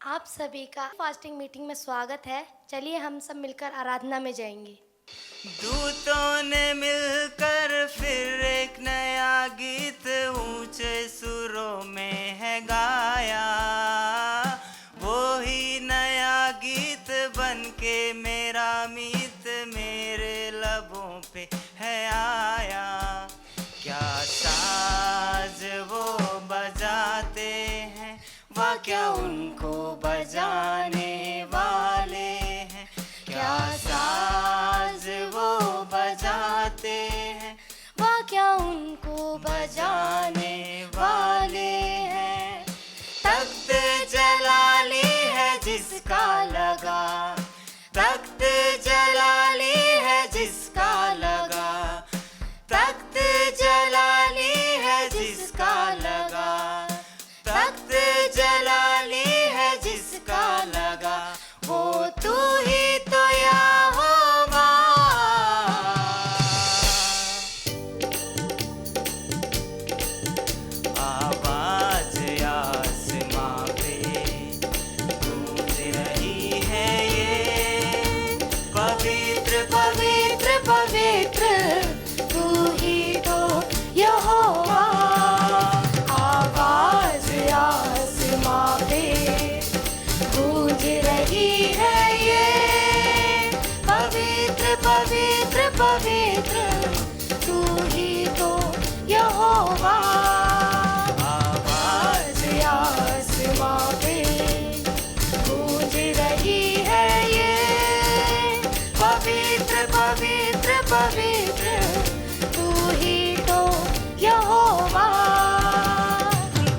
आप सभी का फास्टिंग मीटिंग में स्वागत है। चलिए हम सब मिलकर आराधना में जाएंगे। दूतों ने मिलकर फिर एक नया गीत ऊंचे सुरों में है गाया। वो ही नया गीत बन के मेरा मीत मेरे लबों पे है आया। क्या साज वो बजाते हैं, वाह क्या उनको बजाने वाले हैं। क्या साज वो बजाते हैं, वाह क्या उनको बजाने वाले हैं। तख्त जलाली है जिसका लगा, तख्त जलाली है जिसका लगा, तख्त जलाली है जिसका लगा, तख्त जलाली है जिसका लगा। वो तू ही तो यहोवा। आवाज आसमां पे गूंज रही है ये, पवित्र पवित्र पवित्र तू ही तो यहोवा। आवाज आसमां पे गूंज रही है ये, पवित्र पवित्र पवित्र तू ही तो यहोवा। आवाज आसमां पे गूंज रही है ये, पवित्र पवित्र पवित्र तू ही तो यहोवा।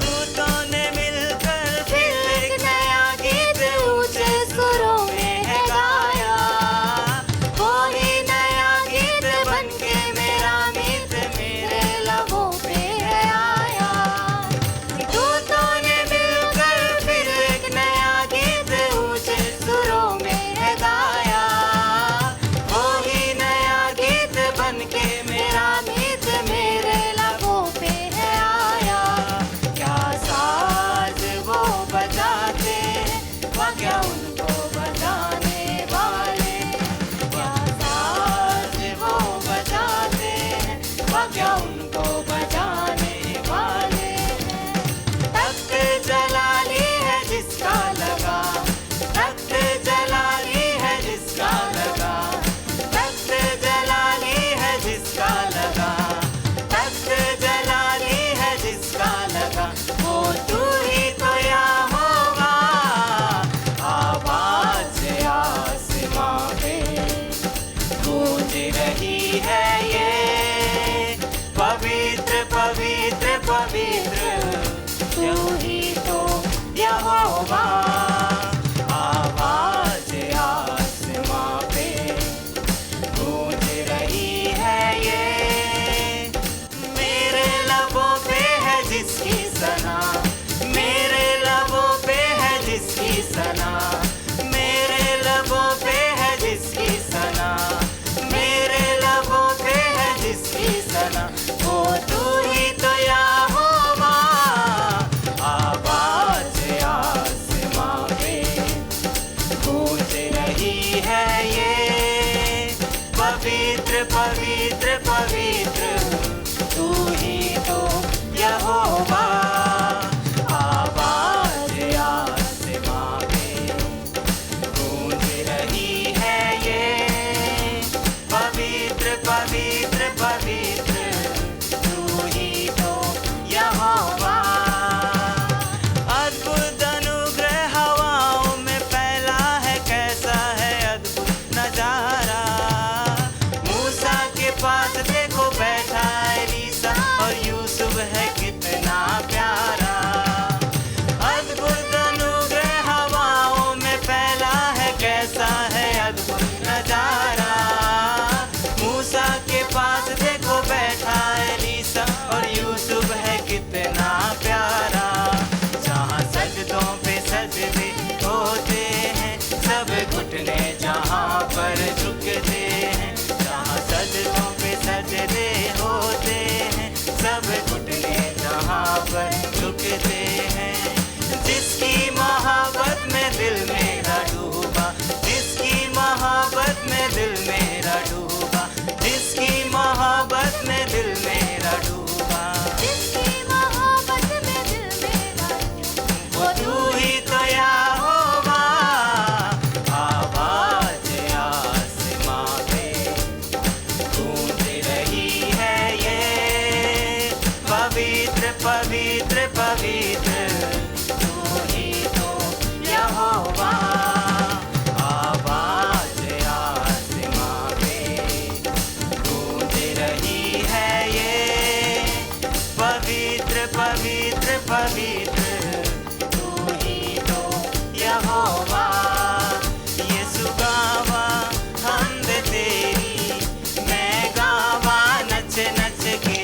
दूतों ने मिलकर फिर एक नया गीत ऊंचे सुरों में है गाया। वो ही नया गीत बन के मेरा मीत मेरे लबों पे है आया। दूतों ने मिलकर फिर एक नया गीत ऊंचे सुरों में है गाया। वो ही नया गीत बन के मेरा मीत मेरे लबों पे है आया। क्या साज वो बजाते हैं, वाह क्या उनको बजाने वाले। क्या साज वो बजाते हैं, वाह क्या उनको बजाने वाले हैं। तख्त जलाली है जिसका लगा, तख्त जलाली है जिसका लगा, तख्त जलाली है जिसका लगा, तख्त जलाली है जिसका लगा। वो तू ही तो यहोवा। आवाज आसमां पे गूंज रही है ये, पवित्र पवित्र पवित्र तू ही तो यहोवा। आवाज आसमां पे गूंज रही है ये, मेरे लबों पे है जिसकी सना, मेरे लबों पे है जिसकी सना, मेरे लबों पे है जिसकी सना, मेरे लबों पे है जिसकी सना। वो तू ही तो यहोवा। आवाज आसमां पे गूंज रही है ये, पवित्र पवित्र पवित्र तू ही तो यहोवा। आवाज आसमां पे गूंज रही है ये, पवित्र पवित्र पवित्र तू ही तो यहोवा। अद्भुत अनुग्रह हवाओं में फैला है, कैसा है अद्भुत नजारा। मूसा के पास देखो यहोवा यीशु गावा हमद तेरी मैं गावा नच नच के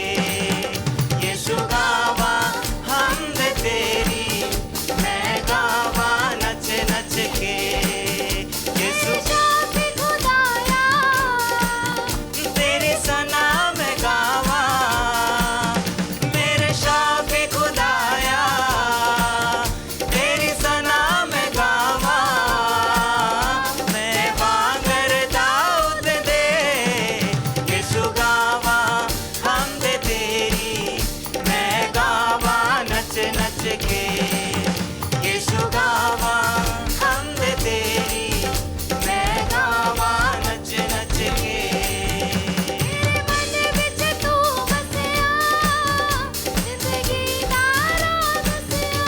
यीशु गावा हमद तेरी मैं गावा नच नच के यीशु शाफी खुदाया तेरी सना में गावा मेरे शाफी खुदाया तेरी सना में गावा मैं वांगर दाऊद दे यीशु गावा हमद तेरी मैं गावा नच नच के यीशु गावा हमद तेरी मैं गावा नच नच के मन विच तू वसिया जिंदगी दा राज दसिया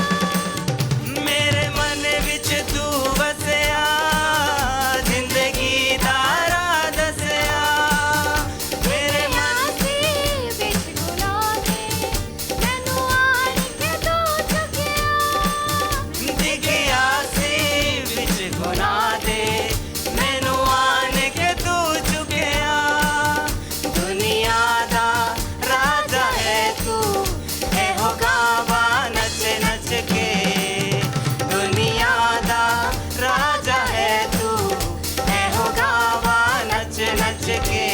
मेरे मन विच तू वसिया जिंदगी दा राह दसिया मेरे मन आसी विच गुना दे मैनू आण के तू चुकिया दिखिया सी विच गुनाह दे मैनू आन के तू चुकिया दुनिया दा राजा है तू एहो गावा नच नच के दुनिया दा राजा है तू एहो गावा नच नच के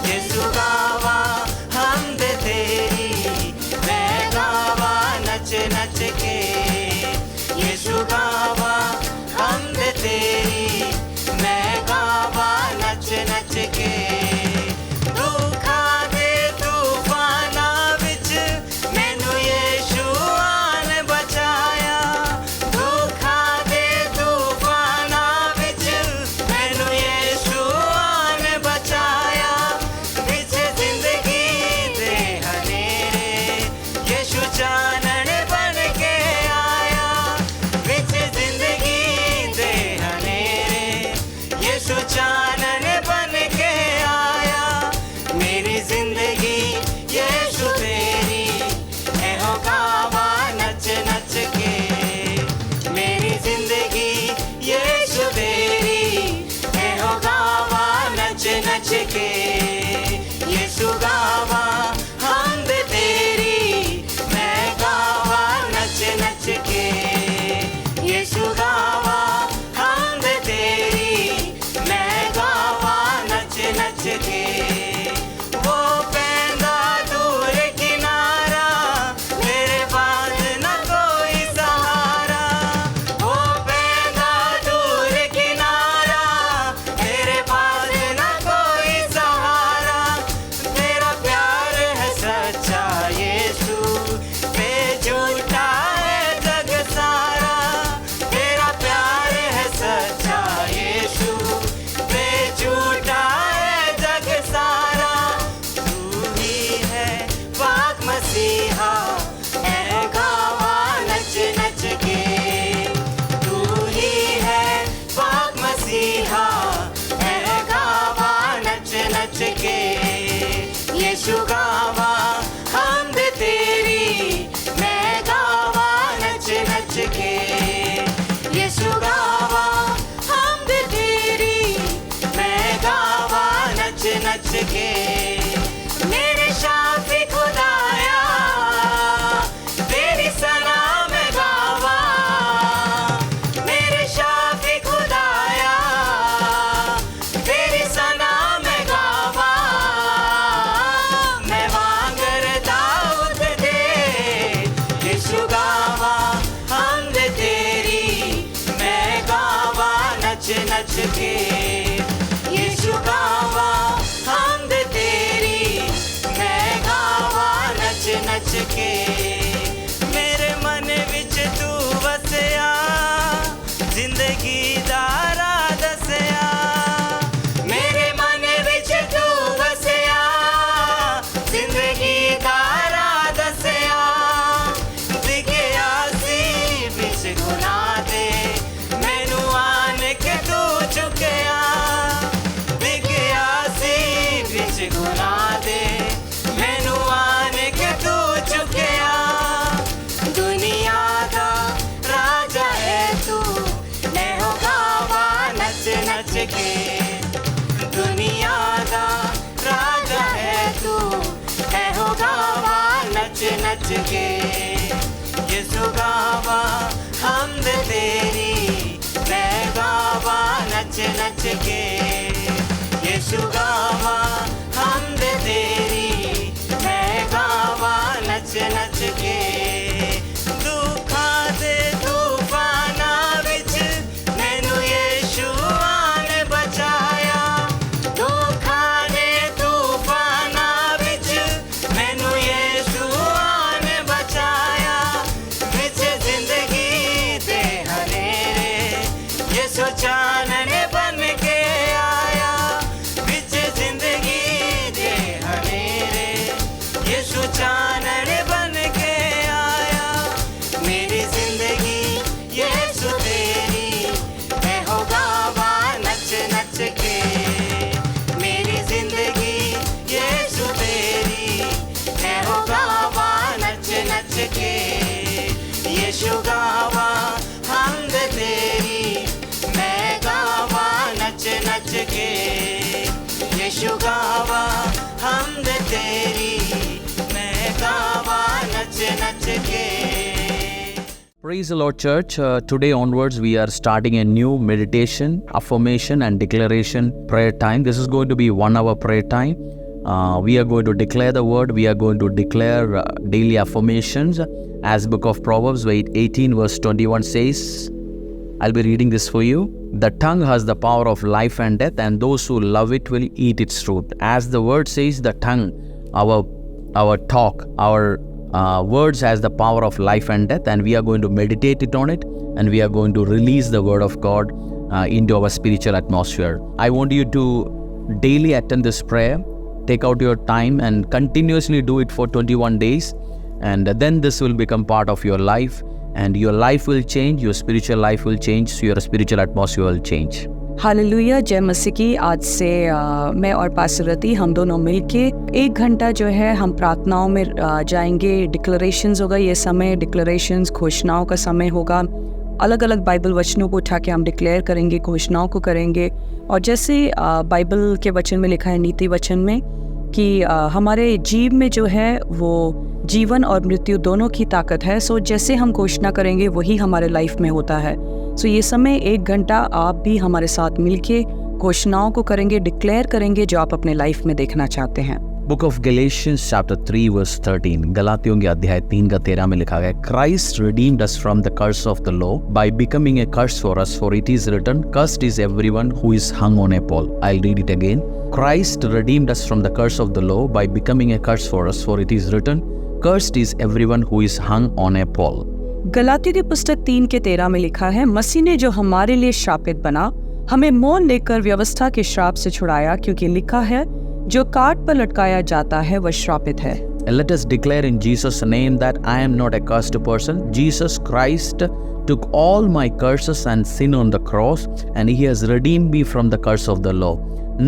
यीशु गावा हमद तेरी मैं गावा नच नच के यीशु गावा हमद तेरी मैं गावा नच नच के दुखा दे तूफाना विच मैनू यीशु आन बचाया दुखा दे तूफाना विच मैनू यीशु आन बचाया विच जिंदगी दे हनेरे यीशु चानन बन के आया विच जिंदगी दे हनेरे यीशु चानन बन के आया मेरी जिंदगी यीशु तेरी एहो गावा नच नच के मेरी जिंदगी यीशु तेरी एहो गावा नच नच के यीशु गावा हमद तेरी मैं गावा नच नच के यीशु गावा हमद तेरी मैं गावा नच नच के वो पैंदा दूर किनारा मेरे पास न कोई सहारा वो पैंदा दूर किनारा मेरे पास न कोई सहारा तेरा प्यार है सच्चा यीशु पे झूठा है जग सारा तेरा प्यार है सच्चा यीशु पे झूठा है जग सारा तू ही है पाक मसीहा है गावा नच नच के तू ही है पाक मसीहा है गावा नच नच के यीशु गावा हमद तेरी मैं गावा नच नच के यीशु गावा हमद तेरी मैं गावा नच नच के मेरे शाफी खुदाया तेरी सना में गावा मेरे शाफी खुदाया तेरी सना में गावा मैं वांगर दाऊद दे यीशु गावा हमद तेरी मैं गावा नच नच के यीशु गावा हमद तेरी मैं गावा नच नच के मेरे मन विच तू वसिया जिंदगी दा राह दसिया मेरे मन विच तू वसिया जिंदगी दा राह दसिया दिखिया सी विच गुनाह दे मैनू आन के तू चुकिया के दुनिया दा राजा है तू है हो गावा नच नच के यीशु गावा हमद तेरी मैं गावा नच नच के यीशु गावा हमद तेरी मैं गावा नच नच के दुखा दे तूफाना विच मैनू यीशु ने बचाया दुखा दे तूफाना विच मैनू यीशु ने बचाया विच जिंदगी दे हनेरे यीशु चानन बन के आया विच जिंदगी दे हनेरे यीशु चानन बन के आया मेरी जिंदगी यीशु तेरी मैं हो गावा नच नच के मेरी जिंदगी यीशु तेरी मैं हो गावा नच नच के यीशु गावा हमद तेरी मैं गावा नच नच के यीशु गावा हमद तेरी मैं गावा नच नच के Praise the Lord, church. Today onwards, we are starting a new meditation, affirmation and declaration prayer time. This is going to be 1 hour prayer time. We are going to declare the word. We are going to declare daily affirmations. As book of Proverbs 18 verse 21 says, I'll be reading this for you. The tongue has the power of life and death, and those who love it will eat its fruit. As the word says, the tongue, our talk, our words has the power of life and death, and we are going to meditate it on it, and we are going to release the word of God into our spiritual atmosphere. I want you to daily attend this prayer. Take out your time and continuously do it for 21 days, and then this will become part of your life, and your life will change, your spiritual life will change, so your spiritual atmosphere will change. Hallelujah, जय मसीह की। आज से मैं और pastor रति हम दोनों मिलके 1 घंटा जो है हम प्रार्थनाओं में जाएंगे। डिक्लेरेशंस होगा ये समय, डिक्लेरेशंस घोषणाओं का समय होगा। अलग अलग बाइबल वचनों को उठा के हम डिक्लेयर करेंगे, घोषणाओं को करेंगे। और जैसे बाइबल के वचन में लिखा है, नीति वचन में, कि हमारे जीव में जो है वो जीवन और मृत्यु दोनों की ताकत है। सो जैसे हम घोषणा करेंगे वही हमारे लाइफ में होता है। सो ये समय 1 घंटा आप भी हमारे साथ मिलके घोषणाओं को करेंगे, डिक्लेयर करेंगे जो आप अपने लाइफ में देखना चाहते हैं। Book of Galatians chapter 3 verse 13, गलातियों के अध्याय 3 का 13 में लिखा गया, Christ redeemed us from the curse of the law by becoming a curse for us, for it is written, cursed is everyone who is hung on a pole. I'll read it again. Christ redeemed us from the curse of the law by becoming a curse for us, for it is written, cursed is everyone who is hung on a pole. गलातियों की पुस्तक 3 के 13 में लिखा है, मसीह ने जो हमारे लिए श्रापित बना, हमें मोल लेकर व्यवस्था के श्राप से छुड़ाया, क्योंकि लिखा है, जो काट पर लटकाया जाता है वह श्रापित है। Let us declare in Jesus' name that I am not a cursed person. Jesus Christ took all my curses and sin on the cross, and He has redeemed me from the curse of the law.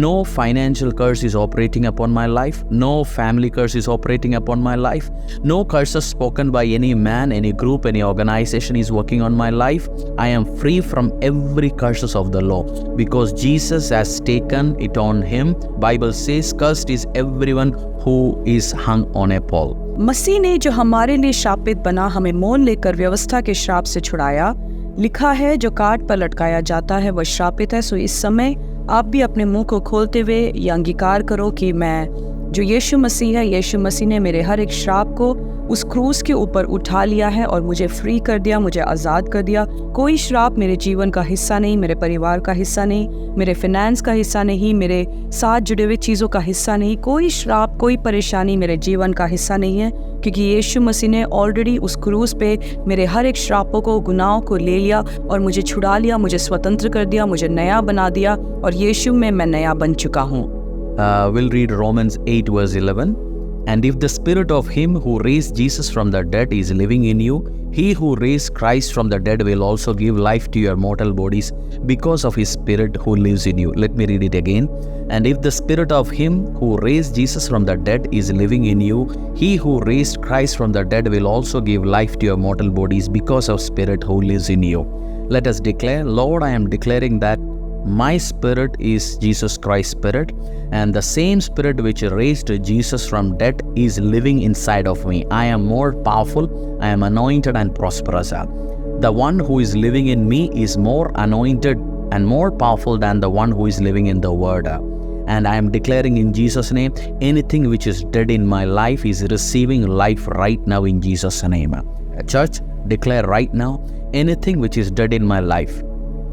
No financial curse is operating upon my life. No family curse is operating upon my life. No curses spoken by any man, any group, any organization is working on my life. I am free from every curses of the law because Jesus has taken it on Him. Bible says, cursed is everyone who is hung on a pole. मसीह ने जो हमारे लिए श्रापित बना, हमें मोल लेकर व्यवस्था के श्राप से छुड़ाया। लिखा है, जो काट पर लटकाया जाता है वह श्रापित है। सो इस समय आप भी अपने मुंह को खोलते हुए ये अंगीकार करो कि मैं जो यीशु मसीह है, यीशु मसीह ने मेरे हर एक श्राप को उस क्रूस के ऊपर उठा लिया है और मुझे फ्री कर दिया, मुझे आज़ाद कर दिया। कोई श्राप मेरे जीवन का हिस्सा नहीं, मेरे परिवार का हिस्सा नहीं, मेरे फाइनेंस का हिस्सा नहीं, मेरे साथ जुड़े हुए चीज़ों का हिस्सा नहीं। कोई श्राप, कोई परेशानी मेरे जीवन का हिस्सा नहीं है, क्योंकि यीशु मसीह ने ऑलरेडी उस क्रूस पे मेरे हर एक श्रापों को, गुनाहों को ले लिया और मुझे छुड़ा लिया, मुझे स्वतंत्र कर दिया, मुझे नया बना दिया, और यीशु में मैं नया बन चुका हूँ। We'll read Romans 8 verse 11. And if the spirit of him who raised Jesus from the dead is living in you, he who raised Christ from the dead will also give life to your mortal bodies because of his spirit who lives in you. Let me read it again. And if the spirit of him who raised Jesus from the dead is living in you, he who raised Christ from the dead will also give life to your mortal bodies because of spirit who lives in you. Let us declare, Lord, I am declaring that My spirit is Jesus Christ's spirit, and the same spirit which raised Jesus from death is living inside of me. I am more powerful, I am anointed and prosperous. The one who is living in me is more anointed and more powerful than the one who is living in the Word. And I am declaring in Jesus' name, anything which is dead in my life is receiving life right now in Jesus' name. Church, declare right now, anything which is dead in my life.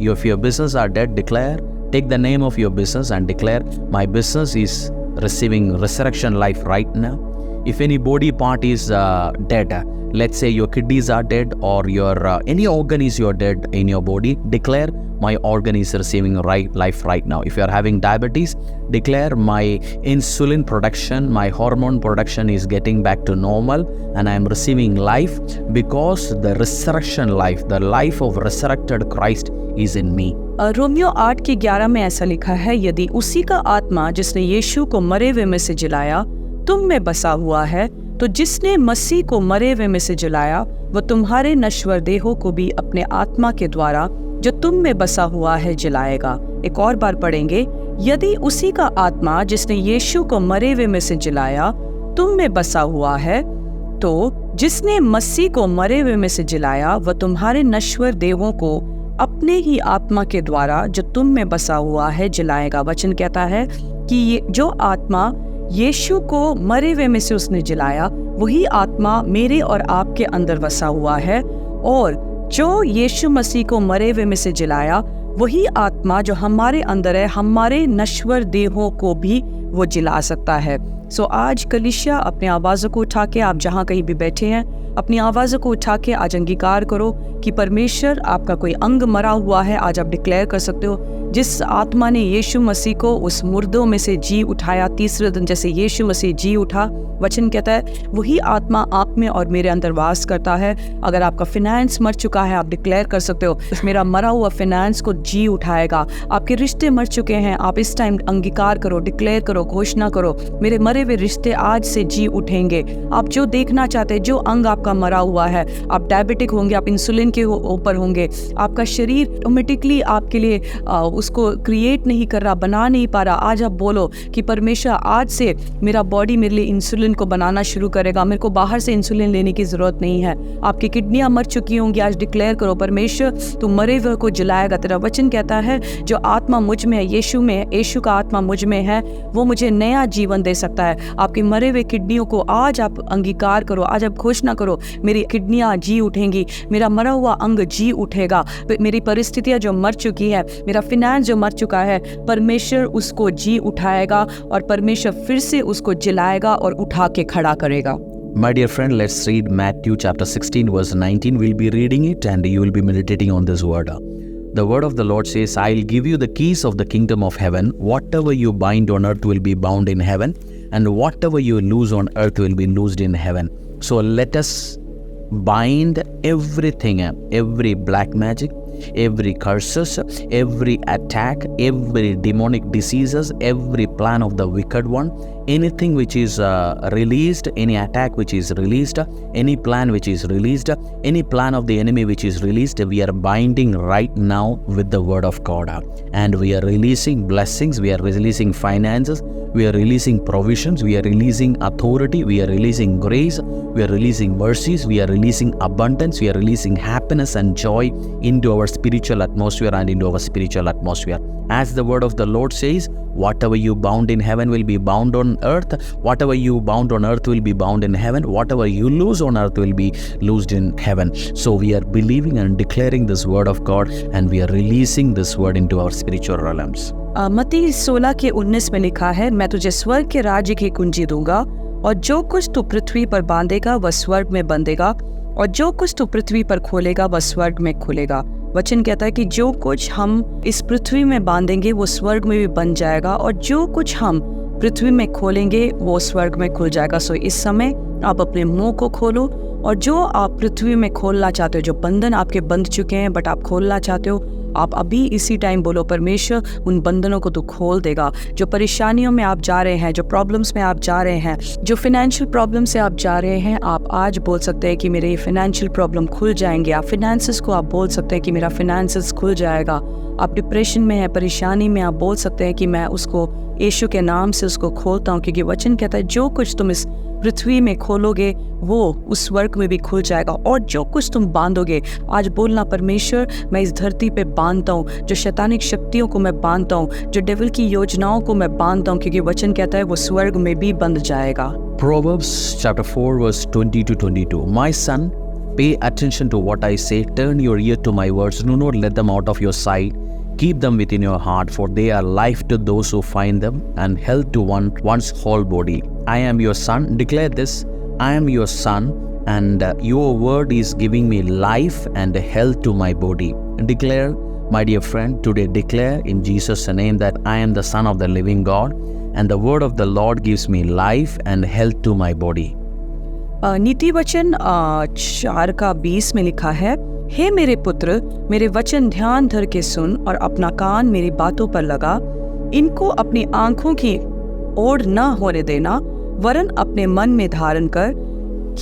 If your business are dead, declare. Take the name of your business and declare, my business is receiving resurrection life right now. If any body part is dead, let's say your kidneys are dead, or your any organ is dead in your body, declare, my organ is receiving life right now. If you are having diabetes, declare, my insulin production, my hormone production is getting back to normal, and I am receiving life because the resurrection life, the life of resurrected Christ is in me. Romeo 8:11 में ऐसा लिखा है, यदि उसी का आत्मा जिसने यीशु को मरे हुए में से जिलाया तुम में बसा हुआ है, तो जिसने मसीह को मरे हुए में से जिलाया वह तुम्हारे नश्वर देहों को भी अपने आत्मा के द्वारा जो तुम में बसा हुआ है जिलाएगा। एक और बार पढ़ेंगे, यदि उसी का आत्मा जिसने यीशु को मरे हुए में से जिलाया तुम में बसा हुआ है, तो जिसने मसीह को मरे हुए में से जिलाया वह तुम्हारे नश्वर देहों को अपने ही आत्मा के द्वारा जो तुम में बसा हुआ है जिलाएगा। वचन कहता है कि ये जो आत्मा यीशु को मरे हुए में से उसने जिलाया, वही आत्मा मेरे और आपके अंदर बसा हुआ है, और जो यीशु मसीह को मरे हुए में से जिलाया वही आत्मा जो हमारे अंदर है, हमारे नश्वर देहों को भी वो जिला सकता है। सो आज कलीसिया अपनी आवाज़ों को उठा के, आप जहाँ कहीं भी बैठे हैं, अपनी आवाज़ों को उठा के आज अंगीकार करो कि परमेश्वर आपका कोई अंग मरा हुआ है, आज आप डिक्लेयर कर सकते हो, जिस आत्मा ने यीशु मसीह को उस मुर्दों में से जी उठाया, तीसरे दिन जैसे यीशु मसीह जी उठा, वचन कहता है वही आत्मा आप में और मेरे अंदर वास करता है। अगर आपका फिनेंस मर चुका है, आप डिक्लेयर कर सकते हो, मेरा मरा हुआ फिनेंस को जी उठाएगा। आपके रिश्ते मर चुके हैं, आप इस टाइम अंगीकार करो, डिक्लेयर करो, घोषणा करो, मेरे मरे हुए रिश्ते आज से जी उठेंगे। आप जो देखना चाहते हैं, जो अंग आपका मरा हुआ है, आप डायबिटिक होंगे, आप इंसुलिन के ऊपर होंगे, आपका शरीर ऑटोमेटिकली आपके लिए उसको क्रिएट नहीं कर रहा, बना नहीं पा रहा, आज आप बोलो कि परमेश्वर आज से मेरा बॉडी मेरे लिए इंसुलिन को बनाना शुरू करेगा, मेरे को बाहर से इंसुलिन लेने की जरूरत नहीं है। आपकी किडनियां मर चुकी होंगी, आज डिक्लेयर करो, परमेश्वर तू मरे हुए को जिलाएगा। तेरा वचन कहता है जो आत्मा मुझ में है, यीशु में, यीशु का आत्मा मुझ में है, वो मुझे नया जीवन दे सकता है। आपकी मरे हुए किडनियों को आज आप अंगीकार करो, आज आप घोषणा करो, मेरी किडनियां जी उठेंगी, मेरा मरा हुआ अंग जी उठेगा, मेरी परिस्थितियां जो मर चुकी है, मेरा फिनेंस जो मर चुका है, परमेश्वर उसको जी उठाएगा और परमेश्वर फिर से उसको जिलाएगा और उठा के खड़ा करेगा। My dear friend, let's read Matthew chapter 16 verse 19. We'll be reading it and you will be meditating on this word. The word of the Lord says, I'll give you the keys of the kingdom of heaven. Whatever you bind on earth will be bound in heaven, and whatever you loose on earth will be loosed in heaven. So let us bind everything, every black magic, every curses, every attack, every demonic diseases, every plan of the wicked one, anything which is released, any attack which is released, any plan which is released, any plan of the enemy which is released, we are binding right now with the word of God, and we are releasing blessings, we are releasing finances, we are releasing provisions, we are releasing authority, we are releasing grace, we are releasing mercies, we are releasing abundance, we are releasing happiness and joy into our spiritual atmosphere and into our spiritual atmosphere. As the word of the Lord says, whatever you bound in heaven will be bound on earth, whatever you bound on earth will be bound in heaven, whatever you loose on earth will be loosed in heaven. So we are believing and declaring this word of God, and we are releasing this word into our spiritual realms. मत्ती 16:19 में लिखा है, मैं तुझे स्वर्ग के राज्य की कुंजी दूंगा, और जो कुछ तू पृथ्वी पर बांधेगा वह स्वर्ग में बंधेगा, और जो कुछ तू पृथ्वी पर खोलेगा वह स्वर्ग में खुलेगा। वचन कहता है कि जो कुछ हम इस पृथ्वी में बांधेंगे वो स्वर्ग में भी बन जाएगा, और जो कुछ हम पृथ्वी में खोलेंगे वो स्वर्ग में खुल जाएगा। सो इस समय आप अपने मुंह को खोलो, और जो आप पृथ्वी में खोलना चाहते हो, जो बंधन आपके बंध चुके हैं बट आप खोलना चाहते हो, आप अभी इसी टाइम बोलो, परमेश्वर उन बंधनों को तो खोल देगा। जो परेशानियों में आप जा रहे हैं, जो प्रॉब्लम्स में आप जा रहे हैं, जो फिनेंशियल प्रॉब्लम से आप जा रहे हैं, आप आज बोल सकते हैं कि मेरे ये फिनेंशियल प्रॉब्लम खुल जाएंगे। आप फिनेंसेस को आप बोल सकते हैं कि मेरा फिनेंसेस खुल जाएगा। आप डिप्रेशन में हैं, परेशानी में, आप बोल सकते हैं कि मैं उसको यीशु के नाम से उसको खोलता हूँ, क्योंकि वचन कहता है जो कुछ तुम इस पृथ्वी में खोलोगे वो उस स्वर्ग में भी खुल जाएगा, और जो कुछ तुम बांधोगे, आज बोलना परमेश्वर मैं इस धरती पे बांधता हूँ, जो शैतानिक शक्तियों को मैं बांधता हूँ, जो डेविल की योजनाओं को मैं बांधता हूँ, क्योंकि वचन कहता है वो स्वर्ग में भी बंध जाएगा। Proverbs chapter 4 verse 20 to 22. My son, pay attention to what I say, turn your ear to my words, do not let them out of your sight. Keep them within your heart, for they are life to those who find them and health to one's whole body. I am your son, declare this, I am your son, and your word is giving me life and health to my body. Declare, my dear friend, today declare in Jesus' name that I am the son of the living God, and the word of the Lord gives me life and health to my body. नीति वचन 4:20 में लिखा है, हे मेरे पुत्र, मेरे वचन ध्यान धर के सुन और अपना कान मेरी बातों पर लगा, इनको अपनी आंखों की ओर न होने देना, वरन अपने मन में धारण कर,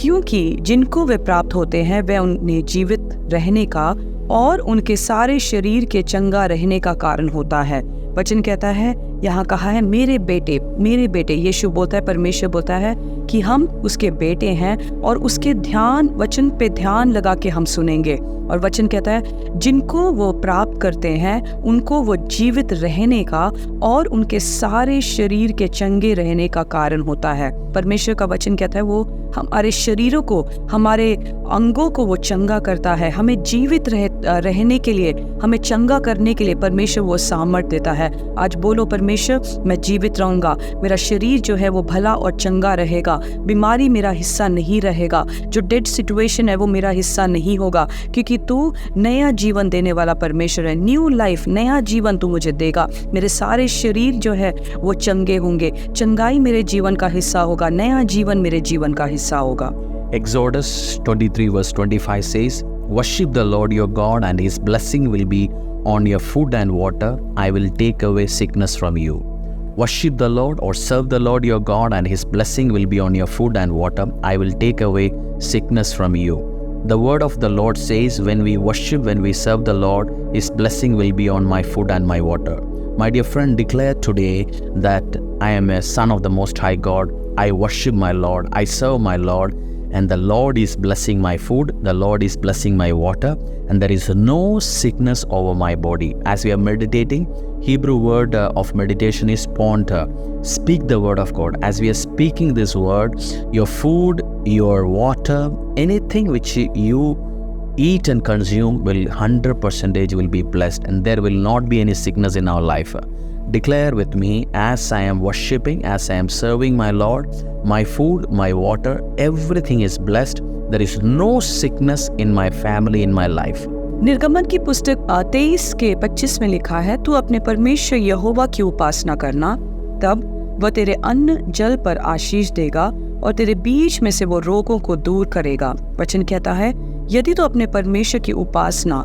क्योंकि जिनको वे प्राप्त होते हैं वह उन्हें जीवित रहने का और उनके सारे शरीर के चंगा रहने का कारण होता है। वचन कहता है, यहाँ कहा है मेरे बेटे, यीशु बोलता है, परमेश्वर बोलता है कि हम उसके बेटे हैं और उसके वचन पे ध्यान लगा के हम सुनेंगे। और वचन कहता है जिनको वो प्राप्त करते हैं उनको वो जीवित रहने का और उनके सारे शरीर के चंगे रहने का कारण होता है। परमेश्वर का वचन कहता है वो हमारे शरीरों को, हमारे अंगों को वो चंगा करता है, हमें जीवित रहने के लिए, हमें चंगा करने के लिए परमेश्वर वो सामर्थ देता है। आज बोलो परमेश्वर मैं जीवित रहूंगा, मेरा शरीर जो है वो भला और चंगा रहेगा, बीमारी मेरा हिस्सा नहीं रहेगा, जो डेड सिचुएशन है वो मेरा हिस्सा नहीं होगा, क्योंकि तू नया जीवन देने वाला परमेश्वर है। न्यू लाइफ, नया जीवन तू मुझे देगा, मेरे सारे शरीर जो है वो चंगे होंगे, चंगाई मेरे जीवन का हिस्सा होगा, नया जीवन मेरे जीवन का हिस्सा होगा। Exodus 23 verse 25 says, worship the Lord your God and his blessing will be on your food and water. I will take away sickness from you. Worship the Lord or serve the Lord your God and his blessing will be on your food and water. I will take away sickness from you. The word of the Lord says, when we worship, when we serve the Lord, his blessing will be on my food and my water. My dear friend, declare today that I am a son of the Most High God. I worship my Lord, I serve my Lord, and the Lord is blessing my food, the Lord is blessing my water, and there is no sickness over my body. As we are meditating, Hebrew word of meditation is ponder. Speak the word of God. As we are speaking this word, your food, your water, anything which you eat and consume will 100% will be blessed, and there will not be any sickness in our life. Declare with me, as I am worshipping, as I am serving my Lord, my food, my water, everything is blessed. There is no sickness in my family, in my life. निर्गमन की पुस्तक 23:25 में लिखा है, तू अपने परमेश्वर यहोवा की उपासना करना, तब वह तेरे अन्न जल पर आशीष देगा और तेरे बीच में से वो रोगों को दूर करेगा। वचन कहता है यदि तो अपने परमेश्वर की उपासना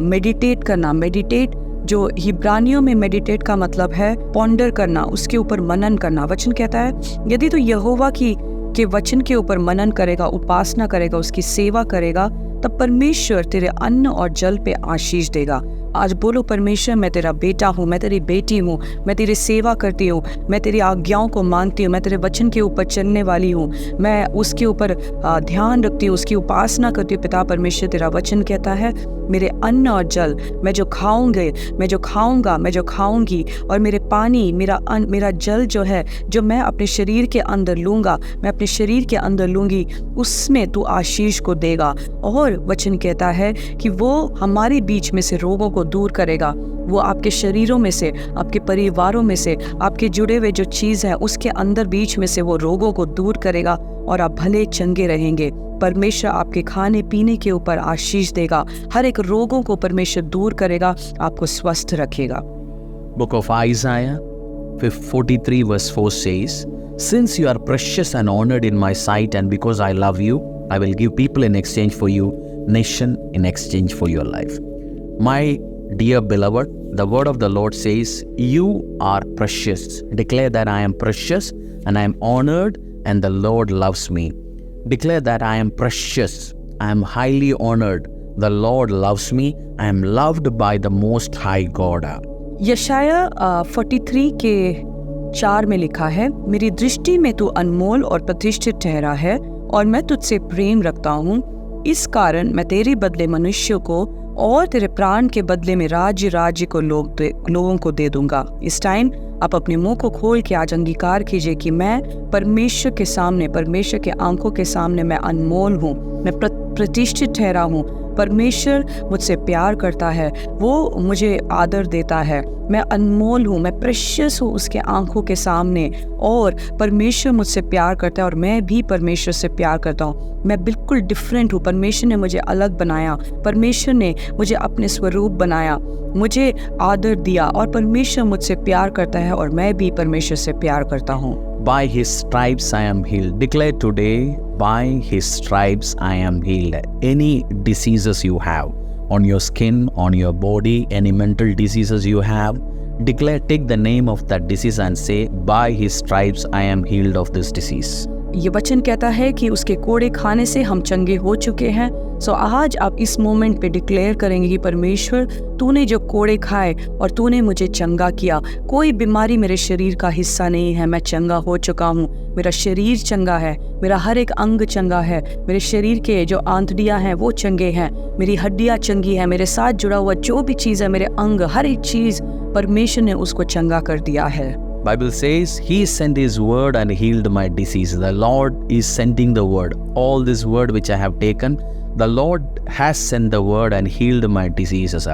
मेडिटेट करना, मेडिटेट जो हिब्रानियों में मेडिटेट का मतलब है पॉन्डर करना, उसके ऊपर मनन करना। वचन कहता है यदि तो यहोवा के वचन के ऊपर मनन करेगा, उपासना करेगा, उसकी सेवा करेगा, तब परमेश्वर तेरे अन्न और जल पे आशीष देगा। आज बोलो परमेश्वर मैं तेरा बेटा हूँ, मैं तेरी बेटी हूँ, मैं तेरी सेवा करती हूँ, मैं तेरी आज्ञाओं को मानती हूँ, मैं तेरे वचन के ऊपर चलने वाली हूँ, मैं उसके ऊपर ध्यान रखती हूँ, उसकी उपासना करती हूँ। पिता परमेश्वर तेरा वचन कहता है मेरे अन्न और जल, मैं जो खाऊंगे, मैं जो खाऊंगा, मैं जो खाऊंगी, और मेरे पानी, मेरा जल जो है, जो मैं अपने शरीर के अंदर लूँगा, मैं अपने शरीर के अंदर लूँगी, उसमें तू आशीष को देगा। और वचन कहता है कि वो हमारे बीच में से रोगों को दूर करेगा, वो आपके शरीरों में से, आपके परिवारों में से, आपके जुड़े हुए जो चीज़ है उसके अंदर बीच में से वो रोगों को दूर करेगा और आप भले चंगे रहेंगे। परमेश्वर आपके खाने पीने के ऊपर आशीष देगा, हर एक रोगों को परमेश्वर दूर करेगा, आपको स्वस्थ रखेगा। Book of Isaiah 43 verse 4 says, since you are precious and honored in my sight, and because I love you, I will give people in exchange for you, nation in exchange for your life. My dear beloved, the word of the Lord says, you are precious. Declare that I am precious and I am honored and the Lord loves me. Declare that I am precious, I am highly honored, The Lord loves me. I am loved by the Most High God. यशाया 43 के 4 में लिखा है, मेरी दृष्टि में तू अनमोल और प्रतिष्ठित ठहरा है और मैं तुझसे प्रेम रखता हूँ। इस कारण मैं तेरे बदले मनुष्यों को और तेरे प्राण के बदले में राज्य को लोगों को दे दूंगा। इस टाइम आप अपने मुंह को खोल के आज अंगीकार कीजिए कि मैं परमेश्वर के सामने, परमेश्वर के आंखों के सामने मैं अनमोल हूँ, मैं प्रतिष्ठित ठहरा हूँ। परमेश्वर मुझसे प्यार करता है, वो मुझे आदर देता है, मैं अनमोल हूँ, मैं प्रेशियस हूँ उसके आंखों के सामने, और परमेश्वर मुझसे प्यार करता है और मैं भी परमेश्वर से प्यार करता हूँ। मैं बिल्कुल डिफरेंट हूँ, परमेश्वर ने मुझे अलग बनाया, परमेश्वर ने मुझे अपने स्वरूप बनाया, मुझे आदर दिया और परमेश्वर मुझसे प्यार करता है और मैं भी परमेश्वर से प्यार करता हूँ। By his stripes I am healed. Declare today, by his stripes I am healed. Any diseases you have on your skin, on your body, any mental diseases you have, declare, take the name of that disease and say, by his stripes I am healed of this disease. ये वचन कहता है कि उसके कोड़े खाने से हम चंगे हो चुके हैं। सो आज आप इस मोमेंट पे डिक्लेयर करेंगे कि परमेश्वर, तूने जो कोड़े खाए और तूने मुझे चंगा किया, कोई बीमारी मेरे शरीर का हिस्सा नहीं है, मैं चंगा हो चुका हूँ, मेरा शरीर चंगा है, मेरा हर एक अंग चंगा है, मेरे शरीर के जो आंतड़ियाँ हैं वो चंगे हैं, मेरी हड्डियाँ चंगी हैं, मेरे साथ जुड़ा हुआ जो भी चीज़ है, मेरे अंग, हर एक चीज़ परमेश्वर ने उसको चंगा कर दिया है। Bible says he sent his word and healed my disease. The Lord is sending the word. All this word which I have taken, the Lord has sent the word and healed my diseases.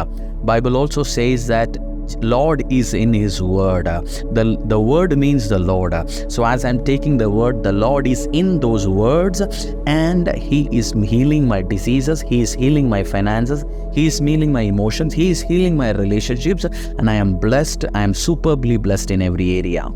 Bible also says that Lord is in his word. The word means the Lord. So as I'm taking the word, the Lord is in those words and he is healing my diseases, he is healing my finances, he is healing my emotions, he is healing my relationships, and I am blessed, I am superbly blessed in every area.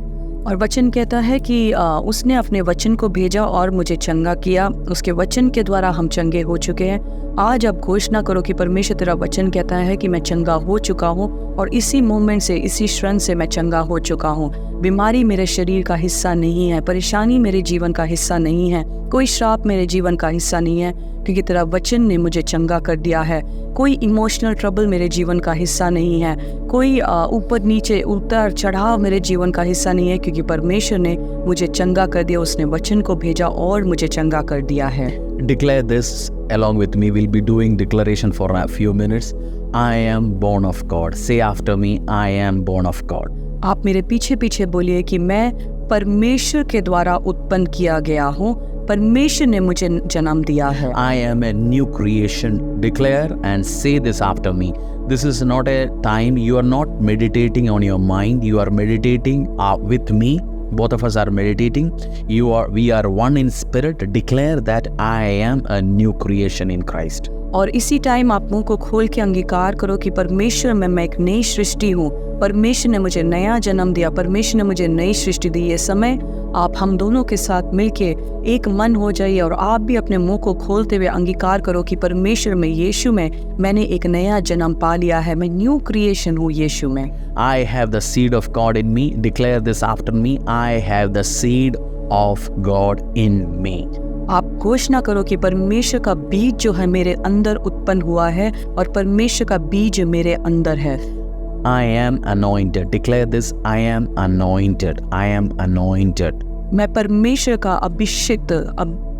और वचन कहता है कि उसने अपने वचन को भेजा और मुझे चंगा किया, उसके वचन के द्वारा हम चंगे हो चुके हैं। आज आप घोषणा करो कि परमेश्वर तेरा वचन कहता है कि मैं चंगा हो चुका हूँ और इसी मोमेंट से, इसी क्षण से मैं चंगा हो चुका हूँ। बीमारी मेरे शरीर का हिस्सा नहीं है, परेशानी मेरे जीवन का हिस्सा नहीं है, कोई श्राप मेरे जीवन का हिस्सा नहीं है, क्योंकि तेरा वचन ने मुझे चंगा कर दिया है। कोई इमोशनल ट्रबल मेरे जीवन का हिस्सा नहीं है, कोई ऊपर नीचे उतार चढ़ाव मेरे जीवन का हिस्सा नहीं है, क्योंकि परमेश्वर ने मुझे चंगा कर दिया, उसने वचन को भेजा और मुझे चंगा कर दिया है। Declare this along with me. We'll be doing declaration for a few minutes. I am born of God. Say after me, I am born of God. आप मेरे पीछे पीछे बोलिए कि मैं परमेश्वर के द्वारा उत्पन्न किया गया हूँ, परमेश्वर ने मुझे जन्म दिया है। I am a new creation. Declare and say this after me. This is not a time you are not meditating on your mind. You are meditating with me. Both of us are meditating. We are one in spirit. Declare that I am a new creation in Christ. और इसी time आप मुंह को खोल के अंगीकार करो कि परमेश्वर में मैं एक नई सृष्टि हूँ, परमेश्वर ने मुझे नया जन्म दिया, परमेश्वर ने मुझे नई सृष्टि दी। ये समय आप हम दोनों के साथ मिलके एक मन हो जाइए और आप भी अपने मुंह को खोलते हुए अंगीकार करो कि परमेश्वर में, यीशु में मैंने एक नया जन्म पा लिया है, मैं न्यू क्रिएशन हूँ यीशु में। I have the seed of God in me. Declare this after me. I have the seed of God in me. आप घोषणा करो कि परमेश्वर का बीज जो है मेरे अंदर उत्पन्न हुआ है और परमेश्वर का बीज मेरे अंदर है। I am anointed. Declare this. I am anointed. I am anointed. मैं परमेश्वर का अभिषिक्त,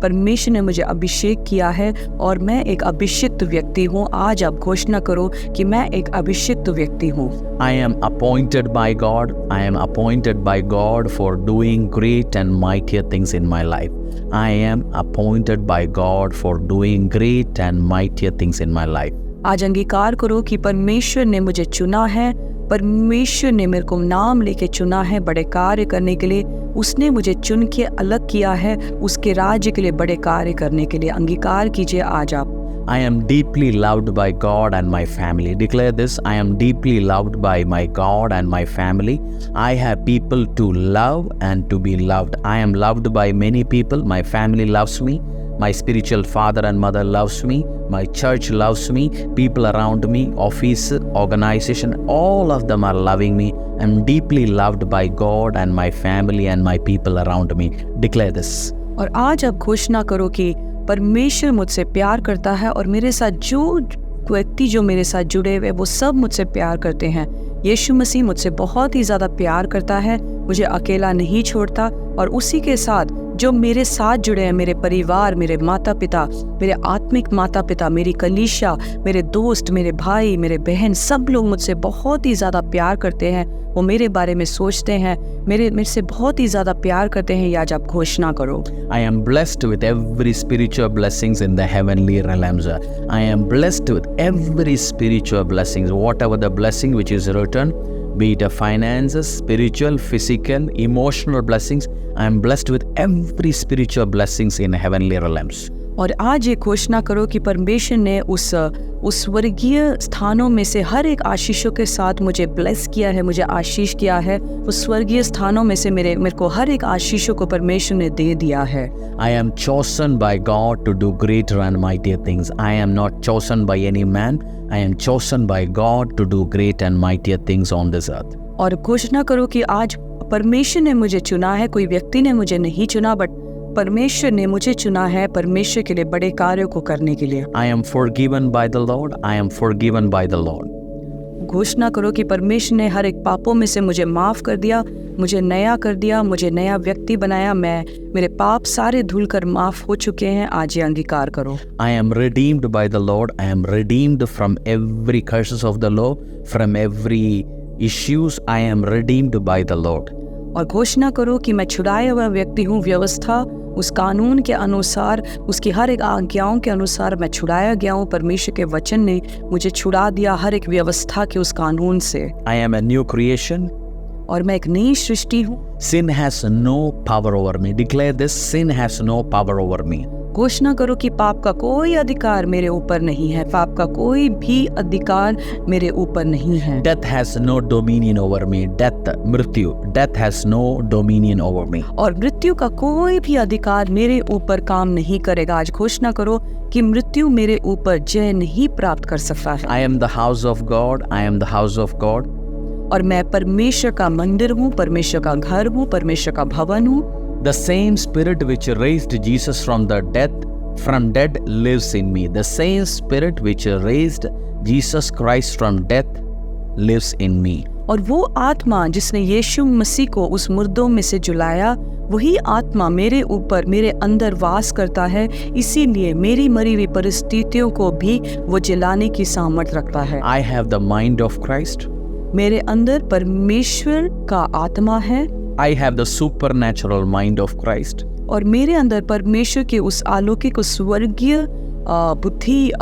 परमेश्वर ने मुझे अभिषेक किया है और मैं एक अभिषिक्त व्यक्ति हूँ। आज आप घोषणा करो कि मैं एक अभिषिक्त व्यक्ति हूँ। I am appointed by God. I am appointed by God for doing great and mightier things in my life. I am appointed by God for doing great and mightier things in my life. आज अंगीकार करो कि परमेश्वर ने मुझे चुना है, परमेश्वर ने मेरे को नाम लेके चुना है बड़े कार्य करने के लिए, उसने मुझे चुन के अलग किया है उसके राज्य के लिए, बड़े कार्य करने के लिए। अंगीकार कीजिए आज आप। I am deeply loved by God and my family. Declare this. I am deeply loved by my God and my family. I have people to love and to be loved. I am loved by many people. My family loves me. My spiritual father and mother loves me. My church loves me. People around me, office, organization, all of them are loving me. I'm deeply loved by God and my family and my people around me. Declare this. और आज आप घोषणा करो कि परमेश्वर मुझसे प्यार करता है और मेरे साथ जो व्यक्ति जो मेरे साथ जुड़े हुए वो सब मुझसे प्यार करते हैं। यीशु मसीह मुझसे बहुत ही ज़्यादा प्यार करता है, मुझे अकेला नहीं छोड़ता और उसी के साथ जो मेरे साथ जुड़े हैं, मेरे परिवार, मेरे माता पिता, मेरे आत्मिक माता पिता, मेरी कलीसिया, मेरे दोस्त, मेरे भाई, मेरे बहन, सब लोग मुझसे बहुत ही ज़्यादा प्यार करते हैं। वो मेरे बारे में सोचते हैं, मेरे से बहुत ही ज़्यादा प्यार करते हैं। आज आप घोषणा करो। I am blessed with every spiritual blessings in the heavenly realms. I am blessed with every spiritual blessings, whatever the blessing which is written, be it a finances, spiritual, physical, emotional blessings. I am blessed with every spiritual blessings in heavenly realms. और आज ये घोषणा करो कि परमेश्वर ने उस स्वर्गीय स्थानों में से हर एक आशीषों के साथ मुझे ब्लेस किया है, मुझे आशीष किया है। उस स्वर्गीय स्थानों में से मेरे को हर एक आशीषों को परमेश्वर ने दे दिया है। I am chosen by God to do greater and mightier things. I am not chosen by any man. I am chosen by God to do great and mightier things on this earth. और घोषणा करो कि आज परमेश्वर ने मुझे चुना है, कोई व्यक्ति ने मुझे नहीं चुना, बट परमेश्वर ने मुझे चुना है परमेश्वर के लिए बड़े कार्यों को करने के लिए। I am forgiven by the Lord. I am forgiven by the Lord. घोषणा करो कि परमेश्वर ने हर एक पापों में से मुझे माफ कर दिया, मुझे नया कर दिया, मुझे नया व्यक्ति बनाया। मेरे पाप सारे धुल कर माफ हो चुके हैं। आज ये अंगीकार करो। I am redeemed by the Lord. I am redeemed from every curses of the law, from every issues. I am redeemed by the Lord. और घोषणा करो कि मैं छुड़ाया हुआ व्यक्ति हूँ। व्यवस्था, उस कानून के अनुसार, उसकी हर एक आज्ञाओं के अनुसार मैं छुड़ाया गया हूँ। परमेश्वर के वचन ने मुझे छुड़ा दिया हर एक व्यवस्था के उस कानून से। I am a new creation. और मैं एक नई सृष्टि हूँ। Sin has no power over me. Declare this: sin has no power over me. घोषणा करो कि पाप का कोई अधिकार मेरे ऊपर नहीं है। पाप का कोई भी अधिकार मेरे ऊपर नहीं है। Death has no dominion over me. मृत्यु, death has no dominion over me. और मृत्यु का कोई भी अधिकार मेरे ऊपर काम नहीं करेगा। आज घोषणा करो कि मृत्यु मेरे ऊपर जय नहीं प्राप्त कर सकता है। I am the house of God. I am the house of God. और मैं परमेश्वर का मंदिर हूँ, परमेश्वर का घर हूँ, परमेश्वर का भवन हूँ। The same spirit which raised Jesus from dead lives in me. The same spirit which raised Jesus Christ from death lives in me. और वो आत्मा जिसने यीशु मसीह को उस मुर्दों में से जुलाया, वही आत्मा मेरे ऊपर, मेरे अंदर वास करता है। इसीलिए मेरी मरी हुई परिस्थितियों को भी वो जलाने की सामर्थ रखता है। I have the mind of Christ. मेरे अंदर परमेश्वर का आत्मा है। I have the supernatural mind of Christ. और मेरे अंदर परमेश्वर के उस अलौकिक, उस स्वर्गीय बुद्धि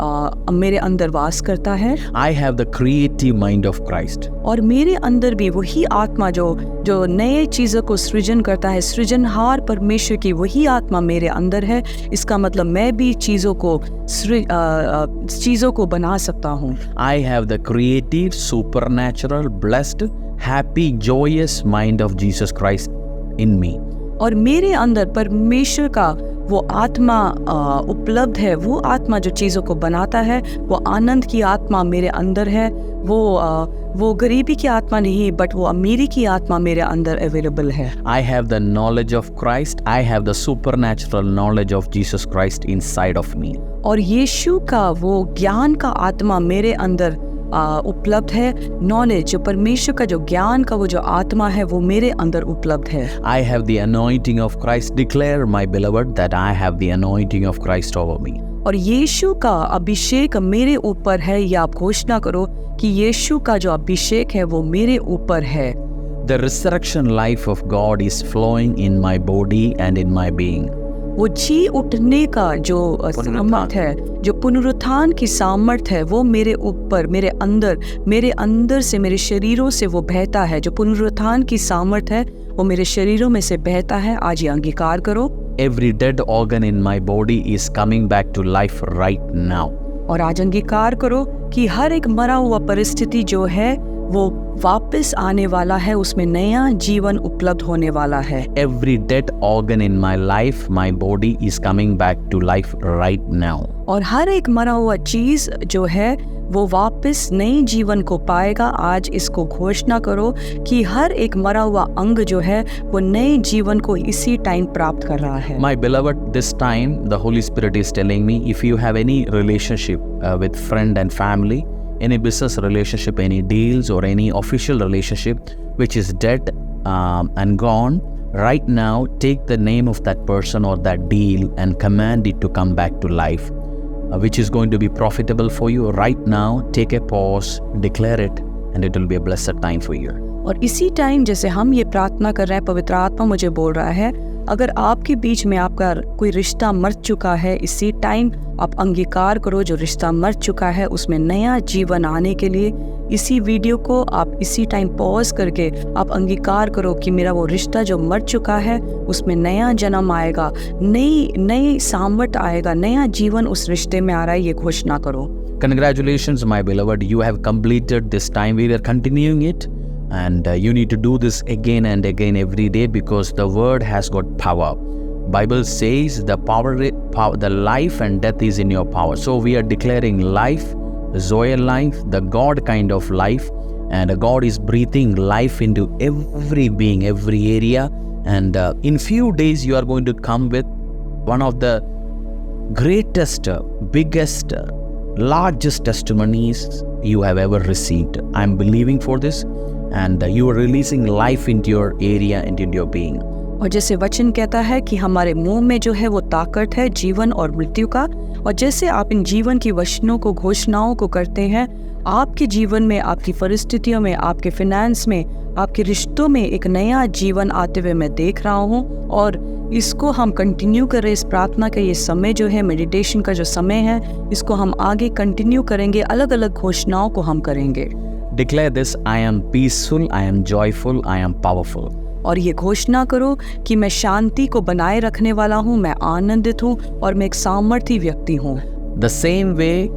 मेरे अंदर वास करता है। I have the creative mind of Christ. और मेरे अंदर भी वही आत्मा जो नए चीज़ों को सृजन करता है, सृजनहार परमेश्वर की वही आत्मा मेरे अंदर है। इसका मतलब मैं भी चीज़ों को बना सकता हूँ। I have the creative, supernatural, blessed, happy, joyous mind of Jesus Christ in me. और मेरे अंदर परमेश्वर का वो आत्मा उपलब्ध है। वो आत्मा जो चीज़ों को बनाता है, वो आनंद की आत्मा मेरे अंदर है। वो गरीबी की आत्मा नहीं, बट वो अमीरी की आत्मा मेरे अंदर अवेलेबल है। I have the knowledge of Christ. I have the supernatural knowledge of Jesus Christ inside of me. और यीशु का वो ज्ञान का आत्मा मेरे अंदर उपलब्ध है। नॉलेज, जो परमेश्वर का जो ज्ञान का वो जो आत्मा है, वो मेरे अंदर उपलब्ध है। I have the anointing of Christ. Declare, my beloved, that I have the anointing of Christ over me. और यीशु का अभिषेक मेरे ऊपर है। या आप घोषणा करो कि यीशु का जो अभिषेक है वो मेरे ऊपर है। The resurrection life of God is flowing in my body and in my being. वो जी उठने का जो सामर्थ है, जो पुनरुत्थान की सामर्थ है, वो मेरे ऊपर, मेरे अंदर से, मेरे शरीरों से वो बहता है। जो पुनरुत्थान की सामर्थ है वो मेरे शरीरों में से बहता है। आज ये अंगीकार करो। Every dead organ in my body is coming back to life right now. और आज अंगीकार करो कि हर एक मरा हुआ परिस्थिति जो है वो वापस आने वाला है, उसमें नया जीवन उपलब्ध होने वाला है। Every dead organ in my life, my body is coming back to life right now. और हर एक मरा हुआ चीज जो है वो वापस नई जीवन को पाएगा। आज इसको घोषणा करो कि हर एक मरा हुआ अंग जो है वो नए जीवन को इसी टाइम प्राप्त कर रहा है। My beloved, this time the Holy Spirit is telling me, if you have any relationship with friend and family, any business relationship, any deals or any official relationship which is dead and gone, right now take the name of that person or that deal and command it to come back to life, which is going to be profitable for you. Right now take a pause, declare it, and it will be a blessed time for you. और इसी time जैसे हम ये प्रार्थना कर रहे हैं, पवित्र आत्मा मुझे बोल रहा है, अगर आपके बीच में आपका कोई रिश्ता मर चुका है, इसी टाइम आप अंगीकार करो जो रिश्ता मर चुका है उसमें नया जीवन आने के लिए इसी वीडियो को आप इसी टाइम पॉज करके आप अंगीकार करो कि मेरा वो रिश्ता जो मर चुका है उसमें नया जन्म आएगा, नई सामर्थ आएगा, नया जीवन उस रिश्ते में आ रहा है, ये घोषणा करो। Congratulations, my beloved, you have completed this time. We are continuing it. And you need to do this again and again every day because the word has got power. Bible says the life and death is in your power. So we are declaring life, the Zoe life, the God kind of life, and God is breathing life into every being, every area. And in few days you are going to come with one of the greatest, biggest, largest testimonies you have ever received. I am believing for this. And you are releasing life into your area and into your being. और जैसे वचन कहता है कि हमारे मुंह में जो है वो ताकत है जीवन और मृत्यु का, और जैसे आप इन जीवन की वचनों को, घोषणाओं को करते हैं, आपके जीवन में, आपकी परिस्थितियों में, आपके फाइनेंस में, आपके रिश्तों में एक नया जीवन आते हुए मैं देख रहा हूँ। और इसको हम कंटिन्यू करें, इस प्रार्थना का ये समय जो है, मेडिटेशन का जो समय है, इसको हम आगे कंटिन्यू करेंगे, अलग अलग घोषणाओं को हम करेंगे। Declare this, I am peaceful, I am joyful, I am powerful. और ये घोषणा करो कि मैं शांति को बनाए रखने वाला हूँ, मैं आनंदित हूँ और मैं एक सामर्थी व्यक्ति हूँ। The same way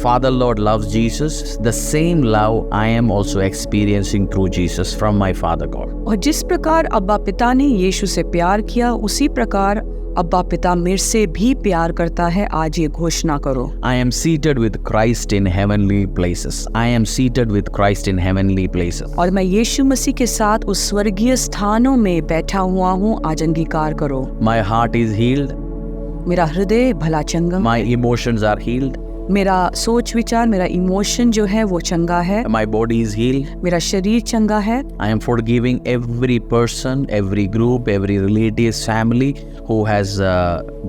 Father Lord loves Jesus, the same love I am also experiencing through Jesus from my Father God. और जिस प्रकार अब्बा पिता ने यीशु से प्यार किया, उसी प्रकार अब्बा पिता मेरे से भी प्यार करता है। आज ये घोषणा करो। I am seated with Christ in heavenly places. I am seated with Christ in heavenly places. और मैं यीशु मसीह के साथ उस स्वर्गीय स्थानों में बैठा हुआ हूँ। आज अंगीकार करो। My heart is healed. मेरा हृदय भला चंगा। My emotions are healed. मेरा सोच विचार, मेरा इमोशन जो है वो चंगा है। My body is healed. मेरा शरीर चंगा है। I am forgiving every person, every group, every relatives, family who has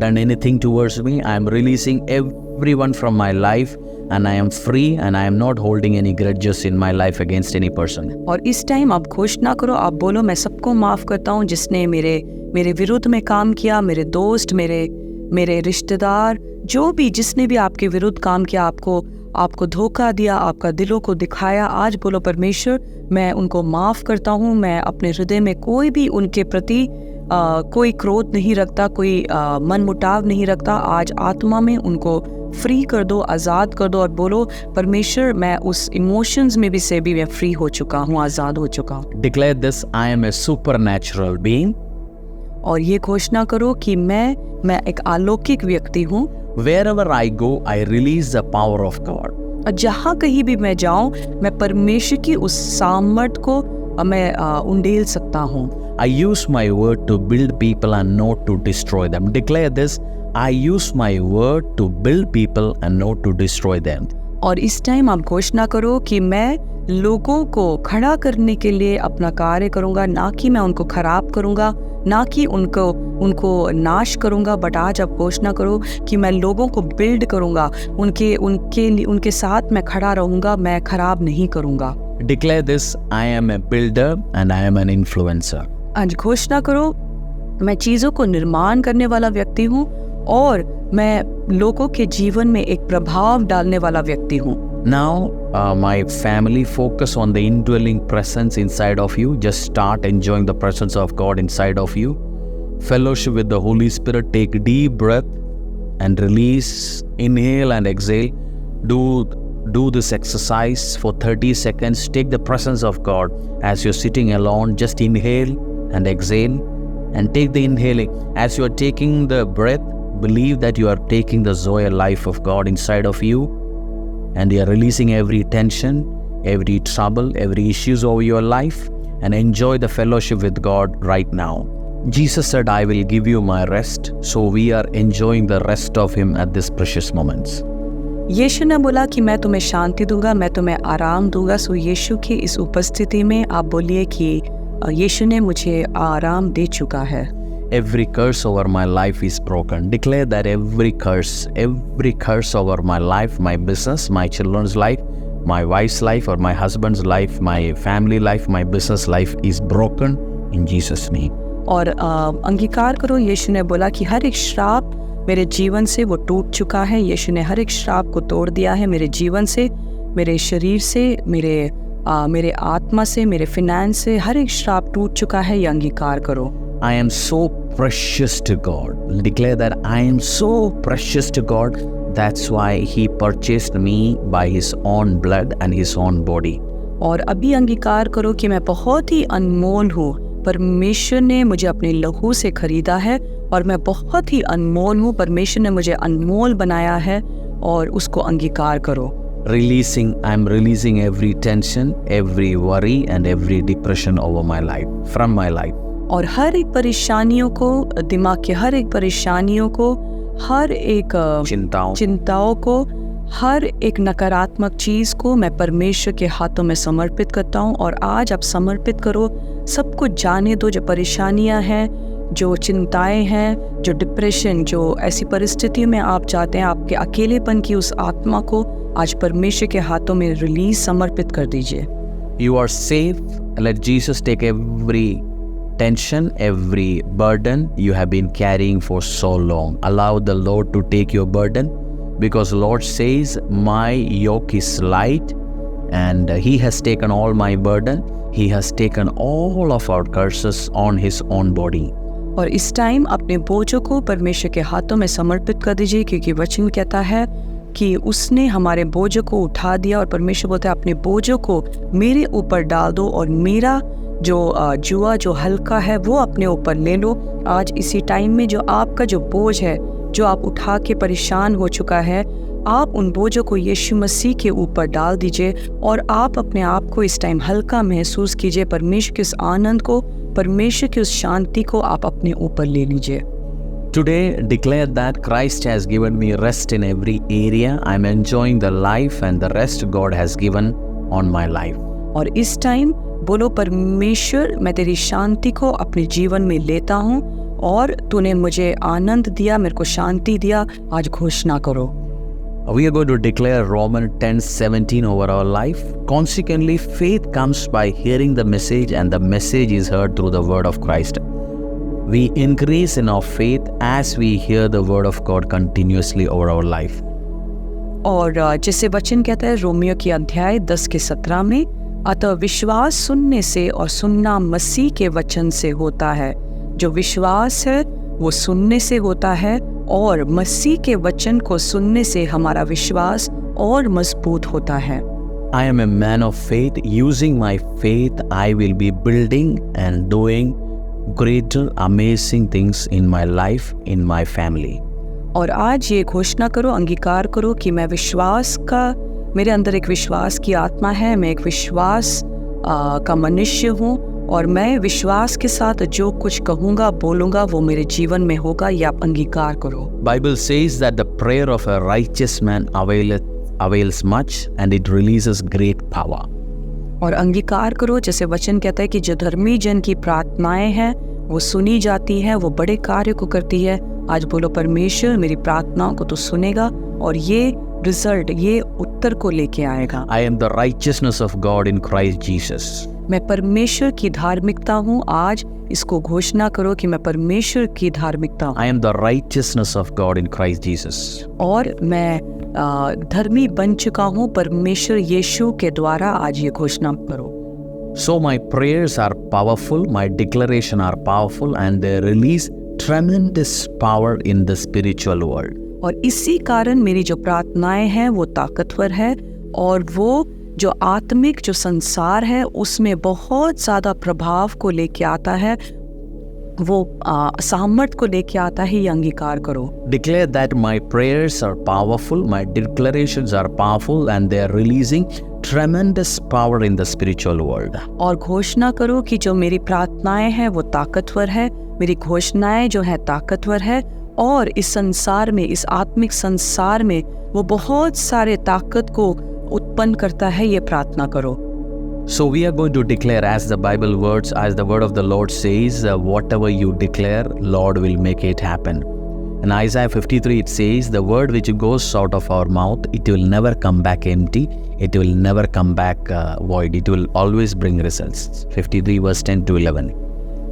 done anything towards me. I am releasing everyone from my life and I am free and I am not holding any grudges in my life against any person. और इस time आप घोषणा करो, आप बोलो, मैं सबको माफ करता हूँ जिसने मेरे विरुद्ध में काम किया, मेरे दोस्त, मेरे रिश्तेदार, जो भी जिसने भी आपके विरुद्ध काम किया, आपको धोखा दिया, आपका दिलों को दिखाया, आज बोलो परमेश्वर मैं उनको माफ़ करता हूँ। मैं अपने हृदय में कोई भी उनके प्रति कोई क्रोध नहीं रखता, कोई मनमुटाव नहीं रखता। आज आत्मा में उनको फ्री कर दो, आज़ाद कर दो और बोलो परमेश्वर मैं उस इमोशंस में भी से भी मैं फ्री हो चुका हूँ, आज़ाद हो चुका हूँ। Declare this, I am a supernatural being. और ये घोषणा करो कि मैं एक अलौकिक व्यक्ति हूँ। Wherever I go, I release the power of God. और जहाँ कहीं भी मैं जाऊँ, मैं परमेश्वर की उस सामर्थ को मैं उंडेल सकता हूँ। I use my word to build people and not to destroy them. Declare this, I use my word to build people and not to destroy them. और इस टाइम आप घोषणा करो कि मैं लोगों को खड़ा करने के लिए अपना कार्य करूँगा, ना कि मैं उनको खराब करूँगा, ना कि उनको नाश करूँगा। बट आज आप घोषणा करो कि मैं लोगों को बिल्ड करूँगा, उनके साथ मैं खड़ा रहूँगा, मैं खराब नहीं करूँगा। Declare this, I am a builder and I am an influencer. आज घोषणा करो मैं चीज़ों को निर्माण करने वाला व्यक्ति हूँ और मैं लोगों के जीवन में एक प्रभाव डालने वाला व्यक्ति हूँ। Now, my family, focus on the indwelling presence inside of you. Just start enjoying the presence of God inside of you. Fellowship with the Holy Spirit. Take deep breath and release. Inhale and exhale. Do this exercise for 30 seconds. Take the presence of God as you're sitting alone. Just inhale and exhale and take the inhaling. As you're taking the breath, believe that you are taking the Zoe life of God inside of you. and you are releasing every tension, every trouble, every issues over your life, and enjoy the fellowship with God right now. Jesus said, I will give you my rest, so we are enjoying the rest of Him at this precious moments. यीशु ने बोला कि मैं तुम्हें शांति दूंगा, मैं तुम्हें आराम दूंगा। सो यीशु की इस उपस्थिति में आप बोलिए कि यीशु ने मुझे आराम दे चुका है। Every curse over my life is broken. Declare that every curse over my life, my business, my children's life, my wife's life or my husband's life, my family life, my business life is broken in Jesus' name. और अंगीकार करो, यीशु ने बोला कि हर एक श्राप मेरे जीवन से वो टूट चुका है। यीशु ने हर एक श्राप को तोड़ दिया है मेरे जीवन से, मेरे शरीर से, मेरे आत्मा से, मेरे फिनेंस से। हर एक श्राप टूट चुका है, ये अंगीकार करो। I am so precious to God. Declare that I am so precious to God. That's why He purchased me by His own blood and His own body. और अभी अंगीकार करो कि मैं बहुत ही अनमोल हूँ। परमेश्वर ने मुझे अपने लहू से खरीदा है और मैं बहुत ही अनमोल हूँ। परमेश्वर ने मुझे अनमोल बनाया है और उसको अंगीकार करो। I'm releasing every tension, every worry and every depression over my life, from my life. और हर एक परेशानियों को, दिमाग के हर एक परेशानियों को, हर एक चिंताओं को, हर एक नकारात्मक चीज को मैं परमेश्वर के हाथों में समर्पित करता हूँ। और आज आप समर्पित करो, सब कुछ जाने दो, जो परेशानियां हैं, जो चिंताएं हैं, जो डिप्रेशन, जो ऐसी परिस्थितियों में आप चाहते हैं, आपके अकेलेपन की उस आत्मा को आज परमेश्वर के हाथों में रिलीज, समर्पित कर दीजिए। You are safe. Let Jesus take every tension, every burden you have been carrying for so long. Allow the Lord to take your burden, because Lord says, my yoke is light and He has taken all my burden. He has taken all of our curses on His own body. और इस time अपने बोझों को परमेश्वर के हाथों में समर्पित कर दीजिए, क्योंकि वचन कहता है कि उसने हमारे बोझों को उठा दिया। और परमेश्वर बोलता है, अपने बोझों को मेरे ऊपर डाल दो और मेरा जो जुआ जो हल्का है वो अपने ऊपर ले लो। आज इसी टाइम में जो आपका जो बोझ है, जो आप उठा के परेशान हो चुका है, आप उन बोझों को यीशु मसीह के ऊपर डाल दीजिए और आप अपने आप को इस टाइम हल्का महसूस कीजिए। परमेश्वर के उस आनंद को, परमेश्वर की उस शांति को आप अपने ऊपर ले लीजिए। Today, declare that Christ has given me rest in every area. I'm enjoying the life and the rest God has given on my life. और इस टाइम बोलो, परमेश्वर मैं तेरी शांति को अपने जीवन में लेता हूँ और तूने मुझे आनंद दिया, मेरे को शांति दिया। आज घोषणा करो। We are going to declare Romans 10:17 over our life. Consequently, faith comes by hearing the message, and the message is heard through the word of Christ. We increase in our faith as we hear the word of God continuously over our life. और जैसे वचन कहता है Romeo की अध्याय 10:17 में, अतः विश्वास सुनने से और सुनना मसीह के वचन से होता है। जो विश्वास है वो सुनने से होता है और मसीह के वचन को सुनने से हमारा विश्वास और मजबूत होता है। I am a man of faith. Using my faith, I will be building and doing greater amazing things in my life, in my family. और आज ये घोषणा करो, अंगीकार करो कि मैं विश्वास का, मेरे अंदर एक विश्वास की आत्मा है, मैं एक विश्वास का मनुष्य हूँ और मैं विश्वास के साथ जो कुछ कहूँगा, बोलूँगा, वो मेरे जीवन में होगा। ये आप अंगीकार करो। Bible says that the prayer of a righteous man avails much and it releases great power. और अंगीकार करो, जैसे वचन कहता है कि जो धर्मी जन की प्रार्थनाएं हैं वो सुनी जाती हैं, वो बड़े कार्य को करती है। आज बोलो, परमेश्वर मेरी प्रार्थनाओं को तो सुनेगा और ये रिजल्ट, ये उत्तर को लेके आएगा। I am the righteousness of God in Christ Jesus. मैं परमेश्वर की धार्मिकता हूँ। आज इसको घोषणा करो कि मैं परमेश्वर की धार्मिकता हूँ। I am the righteousness of God in Christ Jesus. और मैं धर्मी बन चुका हूँ परमेश्वर यीशु के द्वारा। आज ये घोषणा करो। So my prayers are powerful, my declaration are powerful and they release tremendous power in the spiritual world. और इसी कारण मेरी जो प्रार्थनाएं हैं वो ताकतवर है और वो जो आत्मिक जो संसार है उसमें बहुत ज़्यादा प्रभाव को लेके आता है। वो सामर्थ को लेके आता है, ये अंगीकार करो। Declare that my prayers are powerful, my declarations are powerful, and they are releasing tremendous power in the spiritual world. और घोषणा करो कि जो मेरी प्रार्थनाएं हैं वो ताकतवर है, मेरी घोषणाएं जो है ताकतवर है, और इस संसार में, इस आत्मिक संसार में वो बहुत सारे ताकत को उत्पन्न करता है। ये प्रार्थना करो। So we are going to declare, as the Bible words, as the word of the Lord says, whatever you declare, Lord will make it happen. In Isaiah 53 it says, the word which goes out of our mouth, it will never come back empty, it will never come back void, it will always bring results. 53 verse 10 to 11.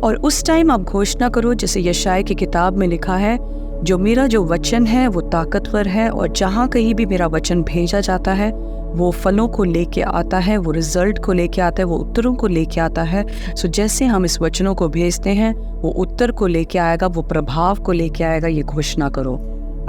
और उस time आप घोषणा करो, जैसे यशायाह की किताब में लिखा है, जो मेरा जो वचन है वो ताकतवर है, और जहाँ कहीं भी मेरा वचन भेजा जाता है वो फलों को लेके आता है, वो रिजल्ट को लेके आता है, वो उत्तरों को लेके आता है। सो जैसे हम इस वचनों को भेजते हैं वो उत्तर को लेके आएगा, वो प्रभाव को लेके आएगा। ये घोषणा करो।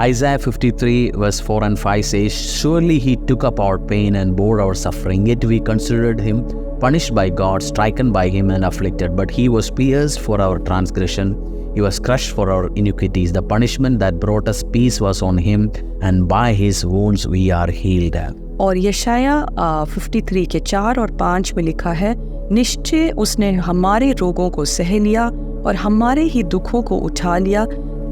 Isaiah 53 verse 4 and 5 says, surely he took up our pain and bore our suffering, yet we considered him punished by God, striken by him and afflicted. But he was pierced for our transgression, he was crushed for our iniquities. The punishment that brought us peace was on him, and by his wounds we are healed. और यशायाह 53 के 4 और 5 में लिखा है, निश्चय उसने हमारे रोगों को सह लिया और हमारे ही दुखों को उठा लिया,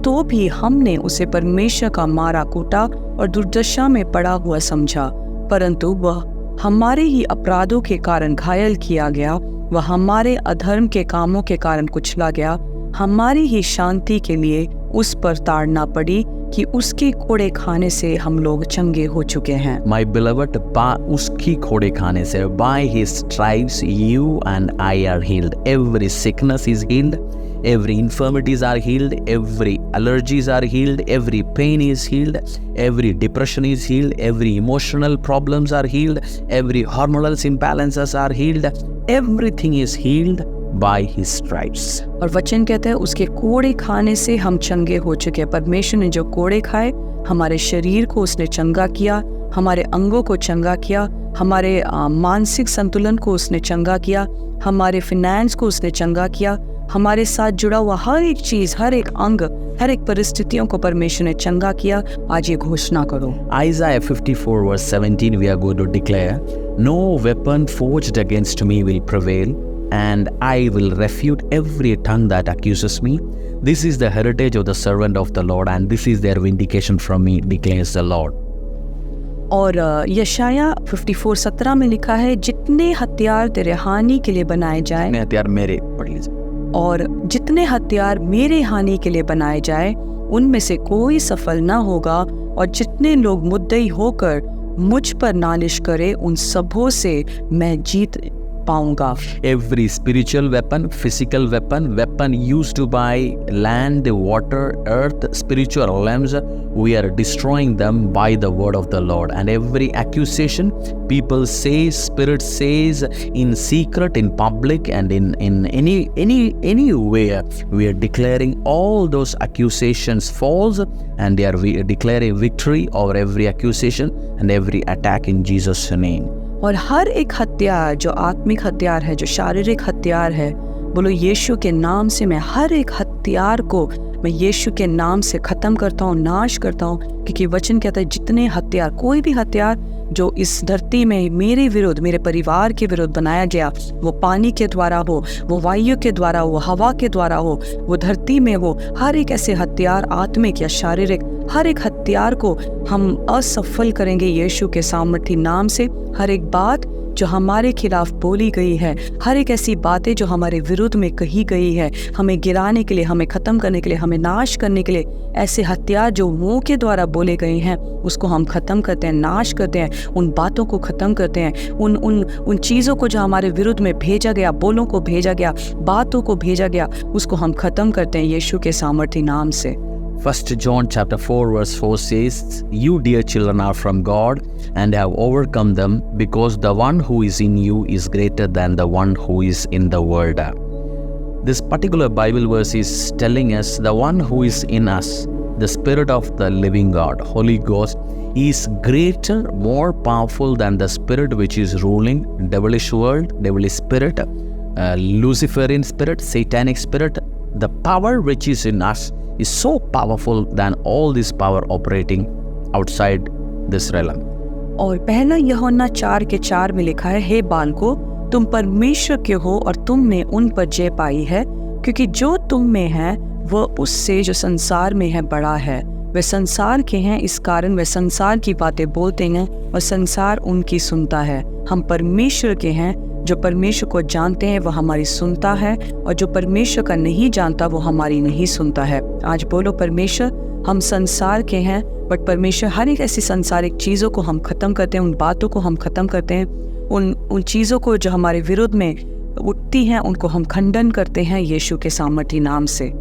तो भी हमने उसे परमेश्वर का मारा कूटा और दुर्दशा में पड़ा हुआ समझा। परंतु वह हमारे ही अपराधों के कारण घायल किया गया, वह हमारे अधर्म के कामों के कारण कुचला गया। हमारी ही शांति के लिए उस पर ताड़ना पड़ी कि उसके कोड़े खाने से हम लोग चंगे हो चुके हैं। My beloved, उसकी कोड़े खाने से, by his stripes you and I are healed. Every sickness is healed, every infirmities are healed, every allergies are healed, every pain is healed, every depression is healed, every emotional problems are healed, every hormonal imbalances are healed, everything is healed by his stripes. और वचन कहता है उसके कोड़े खाने से हम चंगे हो चुके हैं। परमेश्वर ने जो कोड़े खाए, हमारे शरीर को उसने चंगा किया, हमारे अंगों को चंगा किया, हमारे मानसिक संतुलन को उसने चंगा किया, हमारे फाइनेंस को उसने चंगा किया, हमारे साथ जुड़ा हुआ हर एक चीज, हर एक अंग, हर एक परिस्थितियों को परमेश्वर ने चंगा किया। आज ये घोषणा करो। Isaiah 54 verse 17 we are going to declare, no weapon forged against me will prevail, and I will refute every tongue that accuses me. This is the heritage of the servant of the Lord, and this is their vindication from me, declares the Lord. और यशायाह 54:17 में लिखा है, जितने हथियार तेरे हानि के लिए बनाए जाए, हथियार मेरे, पढ़ लीजिए, और जितने हथियार मेरे हानि के लिए बनाए जाए उनमें से कोई सफल न होगा, और जितने लोग मुद्दई होकर मुझ पर नालिश करे उन सबों से मैं जीत पाऊंगा। Every spiritual weapon, physical weapon, weapon used to by land, water, earth, spiritual realms, we are destroying them by the word of the Lord. And every accusation people say, spirit says, in secret, in public, and in any way, we are declaring all those accusations false, and we are declaring victory over every accusation and every attack in Jesus' name. और हर एक हथियार, जो आत्मिक हथियार है, जो शारीरिक हथियार है, बोलो यीशु के नाम से मैं हर एक हथियार को मैं यीशु के नाम से ख़त्म करता हूँ, नाश करता हूँ। क्योंकि वचन कहता है जितने हथियार, कोई भी हथियार जो इस धरती में मेरे विरुद्ध, मेरे परिवार के विरुद्ध बनाया गया, वो पानी के द्वारा हो, वो वायु के द्वारा हो, हवा के द्वारा हो, वो धरती में हो, हर एक ऐसे हथियार, आत्मिक या शारीरिक, हर एक हथियार को हम असफल करेंगे यीशु के सामर्थी नाम से। हर एक बात जो हमारे खिलाफ बोली गई है, हर एक ऐसी बातें जो हमारे विरुद्ध में कही गई है, हमें गिराने के लिए, हमें ख़त्म करने के लिए, हमें नाश करने के लिए, ऐसे हथियार जो मुंह के द्वारा बोले गए हैं, उसको हम ख़त्म करते हैं, नाश करते हैं, उन बातों को ख़त्म करते हैं, उन चीज़ों को जो हमारे विरुद्ध में भेजा गया, बोलों को भेजा गया, बातों को भेजा गया, उसको हम ख़त्म करते हैं यीशु के सामर्थी नाम से। 1 John chapter 4 verse 4 says, you dear children are from God and have overcome them, because the one who is in you is greater than the one who is in the world. This particular Bible verse is telling us the one who is in us, the Spirit of the living God, Holy Ghost, is greater, more powerful than the spirit which is ruling devilish world, devilish spirit, Luciferian spirit, satanic spirit, The power which is in us is so powerful than all this power operating outside this realm. और पहला यूहन्ना 4:4 में लिखा है, हे बालको, तुम परमेश्वर के हो और तुमने उन पर जय पाई है, क्योंकि जो तुम में है वह उससे जो संसार में है बड़ा है। वे संसार के हैं, इस कारण वे संसार की बातें बोलते हैं और संसार उनकी सुनता है। हम परमेश्वर के हैं, जो परमेश्वर को जानते हैं वह हमारी सुनता है, और जो परमेश्वर का नहीं जानता वो हमारी नहीं सुनता है। आज बोलो, परमेश्वर, हम संसार के हैं, बट परमेश्वर हर एक ऐसी संसारिक चीज़ों को हम ख़त्म करते हैं, उन बातों को हम ख़त्म करते हैं, उन चीज़ों को जो हमारे विरुद्ध में उठती हैं उनको हम खंडन करते हैं यीशु के सामर्थी नाम से।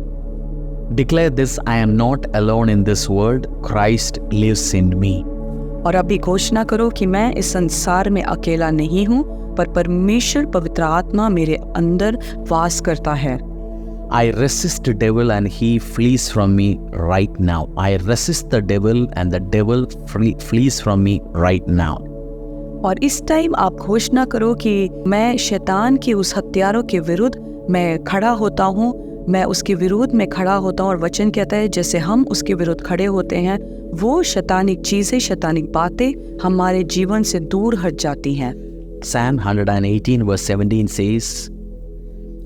Declare this, I am not alone in this world, Christ lives in me. और अभी घोषणा करो कि मैं इस संसार में अकेला नहीं हूँ, पर परमेश्वर पवित्र आत्मा मेरे अंदर वास करता है। I resist the devil and he flees from me right now. I resist the devil and the devil flees from me right now. और इस टाइम आप घोषणा करो कि मैं शैतान के उस हत्यारों के विरुद्ध मैं खड़ा होता हूँ, मैं उसके विरोध में खड़ा होता हूँ। और वचन कहता है जैसे हम उसके विरुद्ध खड़े होते हैं, वो शैतानिक चीज़ें, शैतानिक बातें हमारे जीवन से दूर हट जाती हैं। Psalm 118 verse 17 says,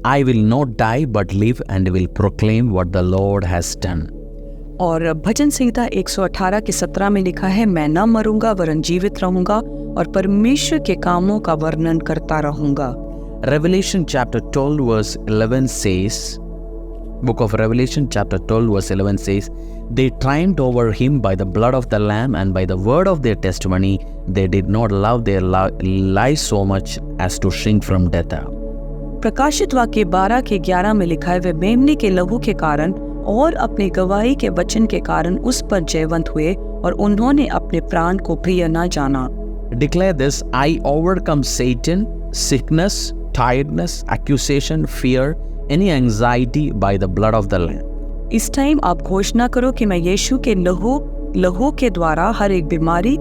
I will not die but live and will proclaim what the Lord has done. और भजन संहिता 118 के 17 में लिखा है, मैं न मरूंगा वरन जीवित रहूंगा और परमेश्वर के कामों का वर्णन करता रहूंगा। Revelation chapter 12 verse 11 says, Book of Revelation chapter 12 verse 11 says, they triumphed over him by the blood of the Lamb and by the word of their testimony. They did not love their lives so much as to shrink from death. प्रकाशित वाक्य 12:11 में लिखा है, वे मेमने के लहू के कारण और अपनी गवाही के वचन के कारण उस पर जयवंत हुए और उन्होंने अपने प्राण को प्रिय न जाना। Declare this, I overcome Satan, sickness, tiredness, accusation, fear, any anxiety by the blood of the Lamb. इस टाइम आप घोषणा करो कि मैं यीशु के लहू के द्वारा हर एक बीमारी,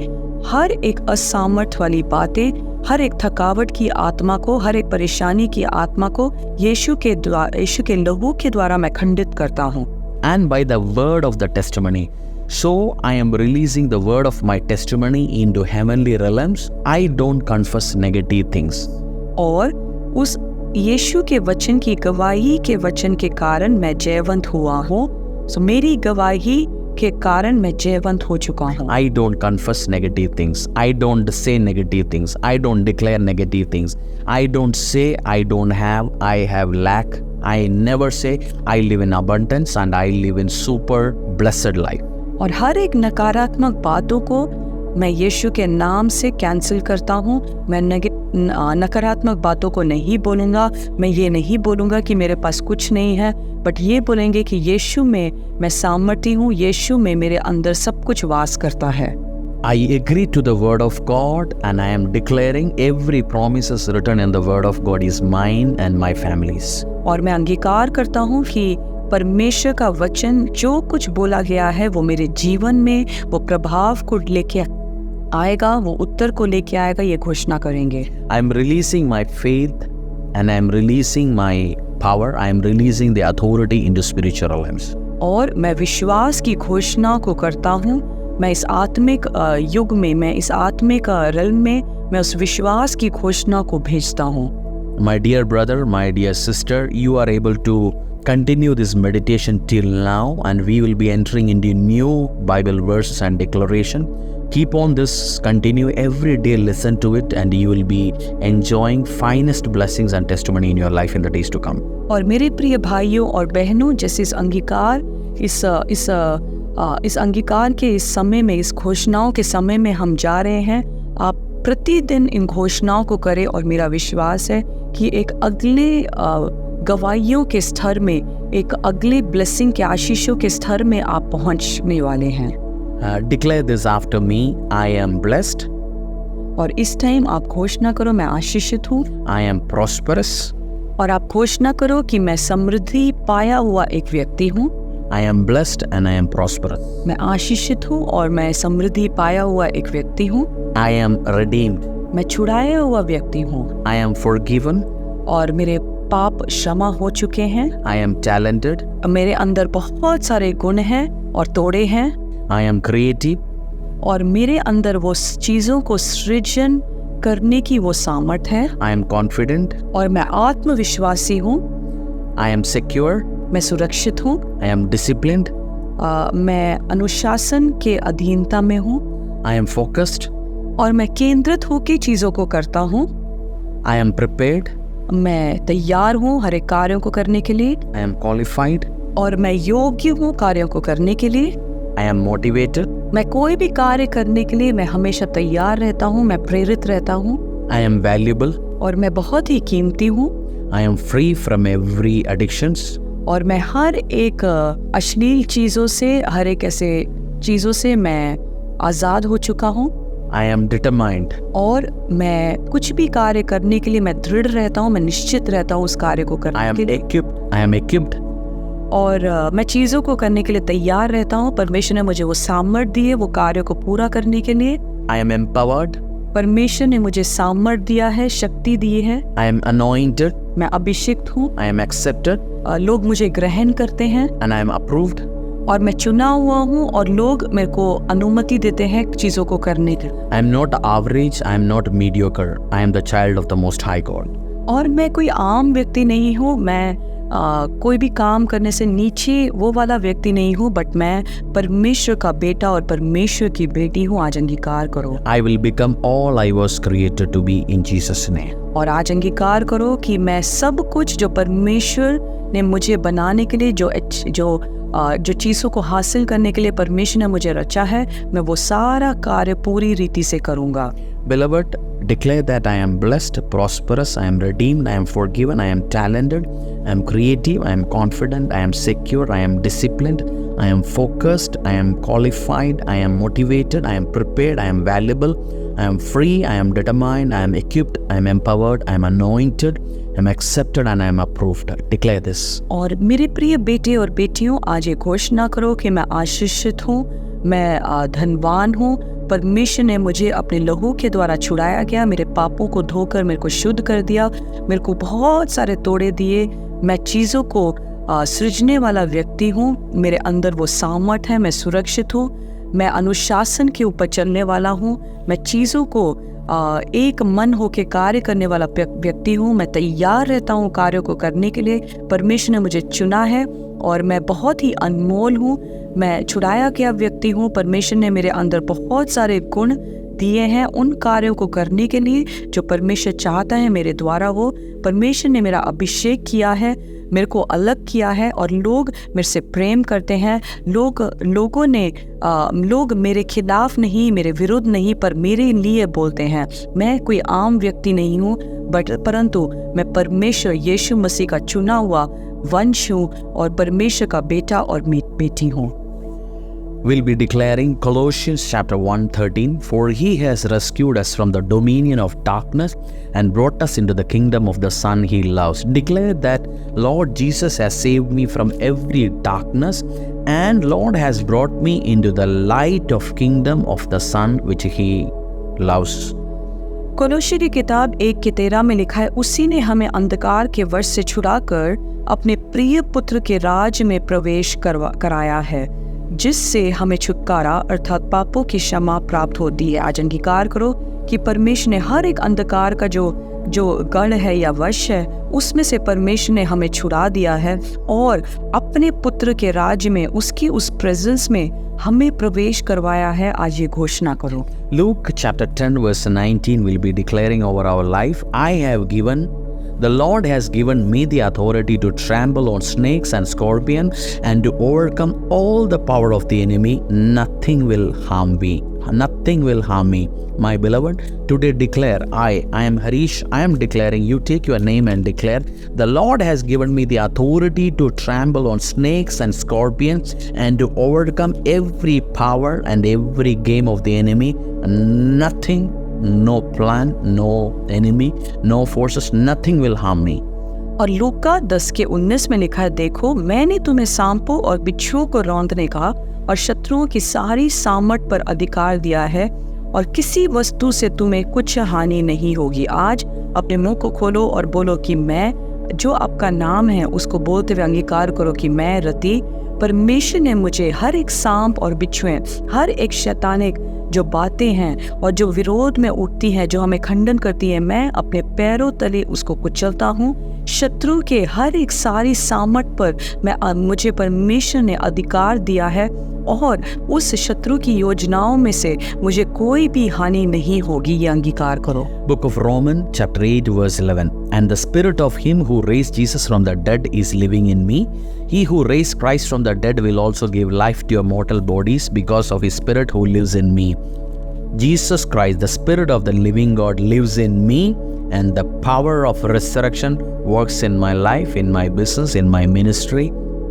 हर एक असामर्थ वाली बातें, हर एक थकावट की आत्मा को, हर एक परेशानी की आत्मा को यीशु के लहू के द्वारा मैं खंडित करता हूँ। And by the word of the testimony. So I am releasing the word of my testimony into heavenly realms. I don't confess negative things. और उस यीशु के वचन की गवाही के वचन के कारण मैं जयवंत हुआ हूँ। सो मेरी गवाही के कारण मैं जयवंत हो चुका हूँ। I don't confess negative things. I don't say negative things. I don't declare negative things. I don't say I don't have, I have lack. I never say I live in abundance and I live in super blessed life. और हर एक नकारात्मक बातों को मैं यीशु के नाम से cancel करता हूँ। मैं नकारात्मक बातों को नहीं बोलूँगा। मैं ये नहीं बोलूँगा कि मेरे पास कुछ नहीं है, बट ये बोलेंगे कि यीशु में मैं सामर्थी हूँ, यीशु में मेरे अंदर सब कुछ वास करता है। I agree to the word of God and I am declaring every promises written in the word of God is mine and my family's. और मैं अंगीकार करता हूँ कि परमेश्वर का वचन जो कुछ बोला गया है वो मेरे जीवन में वो प्रभाव को लेके आएगा, वो उत्तर को लेके आएगा, ये घोषणा करेंगे। I am releasing my faith and I am releasing my power. I am releasing the authority into spiritual realms. और मैं विश्वास की घोषणा को करता हूँ। मैं इस आत्मिक युग में, मैं इस आत्मिक realm में मैं उस विश्वास की घोषणा को भेजता हूँ। My dear brother, my dear sister, you are able to continue this meditation till now and we will be entering into new Bible verses and declaration. Keep on this, continue every day, listen to it and you will be enjoying finest blessings and testimony in your life in the days to come. और मेरे प्रिय भाइयों और बहनों, जैसे इस अंगीकार के इस समय में, इस घोषणाओं के समय में हम जा रहे हैं, आप प्रतिदिन इन घोषणाओं को करें और मेरा विश्वास है कि एक अगले गवाहियों के स्तर में, एक अगले ब्लेसिंग के आशीषों के स्तर में आप पहुंचने वाले हैं। Declare this after me, I am blessed. और इस टाइम आप घोषणा करो, मैं आशीषित हूँ। I am prosperous. और आप घोषणा करो कि मैं समृद्धि पाया हुआ एक व्यक्ति हूँ। I am blessed and I am prosperous. मैं आशीषित हूँ और मैं समृद्धि पाया हुआ एक व्यक्ति हूँ। I am redeemed. मैं छुड़ाया हुआ व्यक्ति हूँ। I am forgiven. और मेरे पाप क्षमा हो चुके हैं। I am talented. मेरे अंदर बहुत सारे गुण हैं और तोड़े हैं, I am creative. और मेरे अंदर वो चीज़ों को सृजन करने की वो सामर्थ है, I am confident. और मैं आत्मविश्वासी हूँ, I am secure. मैं सुरक्षित हूँ, I am disciplined. मैं अनुशासन के अधीनता में हूँ, I am focused. और मैं केंद्रित होकर चीज़ों को करता हूँ। I am prepared. मैं तैयार हूँ हर एक कार्यों को करने के लिए, I am qualified. और मैं योग्य हूँ कार्यों को करने के लिए। I am motivated. मैं कोई भी कार्य करने के लिए मैं हमेशा तैयार रहता हूँ, मैं प्रेरित रहता हूँ, I am valuable. और मैं बहुत ही कीमती हूँ, I am free from every addictions. और मैं हर एक अश्लील चीज़ों से, हर एक ऐसे चीज़ों से मैं आज़ाद हो चुका हूँ, I am determined. और मैं कुछ भी कार्य करने के लिए मैं दृढ़ रहता हूँ, मैं निश्चित रहता हूँ उस कार्य को I करने am के लिए, equipped. I am equipped. और मैं चीज़ों को करने के लिए तैयार रहता हूँ। परमेश्वर ने मुझे वो सामर्थ दी है वो कार्य को पूरा करने के लिए। I am empowered. परमेश्वर ने मुझे सामर्थ दिया है, शक्ति दी है, I am anointed. मैं अभिषिक्त हूँ, I am accepted. लोग मुझे ग्रहण करते हैं, And I am approved. और मैं चुना हुआ हूँ, और लोग मेरे को अनुमति देते हैं चीज़ों को करने की। I am not average. I am not mediocre. I am the child of the Most High God. और मैं कोई आम व्यक्ति नहीं हूँ, मैं कोई भी काम करने से नीचे वो वाला व्यक्ति नहीं हूँ, बट मैं परमेश्वर का बेटा और परमेश्वर की बेटी हूँ। आज अंगीकार करो, I will become all I was created to be in Jesus' name. और आज अंगीकार करो कि मैं सब कुछ जो परमेश्वर ने मुझे बनाने के लिए, जो चीज़ों को हासिल करने के लिए परमेश्वर ने मुझे रचा है, मैं वो सारा कार्य पूरी रीति से करूँगा। Beloved, declare that I am blessed, prosperous, I am redeemed, I am forgiven, I am talented, I am creative, I am confident, I am secure, I am disciplined, I am focused, I am qualified, I am motivated, I am prepared, I am valuable, I am free, I am determined, I am equipped, I am empowered, I am anointed, I am accepted, and I am approved. Declare this. और मेरे प्रिय बेटे और बेटियों, आज ये घोषणा करो कि मैं आशीषित हूँ, मैं धनवान हूँ। परमेश्वर ने मुझे अपने लहू के द्वारा छुड़ाया गया, मेरे पापों को धोकर मेरे को शुद्ध कर दिया, मेरे को बहुत सारे तोड़े दिए। मैं चीज़ों को सृजने वाला व्यक्ति हूँ, मेरे अंदर वो सामर्थ है, मैं सुरक्षित हूँ, मैं अनुशासन के ऊपर चलने वाला हूँ, मैं चीज़ों को एक मन होकर कार्य करने वाला व्यक्ति हूँ, मैं तैयार रहता हूँ कार्यों को करने के लिए। परमेश्वर ने मुझे चुना है, और मैं बहुत ही अनमोल हूँ, मैं छुड़ाया गया व्यक्ति हूँ। परमेश्वर ने मेरे अंदर बहुत सारे गुण दिए हैं उन कार्यों को करने के लिए जो परमेश्वर चाहता है मेरे द्वारा हो। परमेश्वर ने मेरा अभिषेक किया है, मेरे को अलग किया है, और लोग मेरे से प्रेम करते हैं। लोग मेरे खिलाफ नहीं, मेरे विरुद्ध नहीं, पर मेरे लिए बोलते हैं। मैं कोई आम व्यक्ति नहीं हूँ, परंतु मैं परमेश्वर यीशु मसीह का चुना हुआ वंश हूँ, और परमेश्वर का बेटा और बेटी हूँ। We'll be declaring Colossians chapter 1:13, for he has rescued us from the dominion of darkness and brought us into the kingdom of the Son he loves. Declare that Lord Jesus has saved me from every darkness, and Lord has brought me into the light of kingdom of the Son which he loves. कोलोसी की किताब 1:13 में लिखा है, उसी ने हमें अंधकार के वश से छुड़ाकर अपने प्रिय पुत्र के राज में प्रवेश कराया है, जिससे हमें छुटकारा अर्थात पापों की क्षमा प्राप्त होती है। आज अंगीकार करो कि परमेश्वर ने हर एक अंधकार का जो गढ़ है या वश है, उसमें से परमेश्वर ने हमें छुड़ा दिया है, और अपने पुत्र के राज्य में, उसकी उस प्रेजेंस में हमें प्रवेश करवाया है। आज ये घोषणा करो। Luke chapter 10 verse 19 will be declaring over our life, the Lord has given me the authority to trample on snakes and scorpions and to overcome all the power of the enemy. Nothing will harm me. Nothing will harm me. My beloved, today declare, I am Harish, I am declaring, you take your name and declare, the Lord has given me the authority to trample on snakes and scorpions and to overcome every power and every game of the enemy. Nothing, no plan, no enemy, no forces, nothing will harm me. और लूका 10:19 में लिखा है, देखो मैंने तुम्हें सांपों और बिच्छुओं को रौंदने का और शत्रुओं की सारी सामर्थ पर अधिकार दिया है, और किसी वस्तु से तुम्हें कुछ हानि नहीं होगी। आज अपने मुंह को खोलो और बोलो कि मैं जो आपका नाम है उसको बोलते हुए अंगीकार करो कि मैं रति, परमेश्वर ने मुझे हर एक सांप और बिच्छुएं, हर एक शैतानिक जो बातें हैं और जो विरोध में उठती हैं, जो हमें खंडन करती है, मैं अपने पैरों तले उसको कुचलता हूँ। शत्रु के हर एक सारी सामर्थ पर मुझे परमेश्वर ने अधिकार दिया है और उस शत्रु की योजनाओं में से मुझे कोई भी हानि नहीं होगी। ये अंगीकार करो। Book of Romans chapter 8 verse 11. And the spirit of him who raised Jesus from the dead is living in me. He who raised Christ from the dead will also give life to your mortal bodies because of his spirit who lives in me. Jesus Christ, the spirit of the living God, lives in me, and the power of resurrection works in my life, in my business, in my ministry,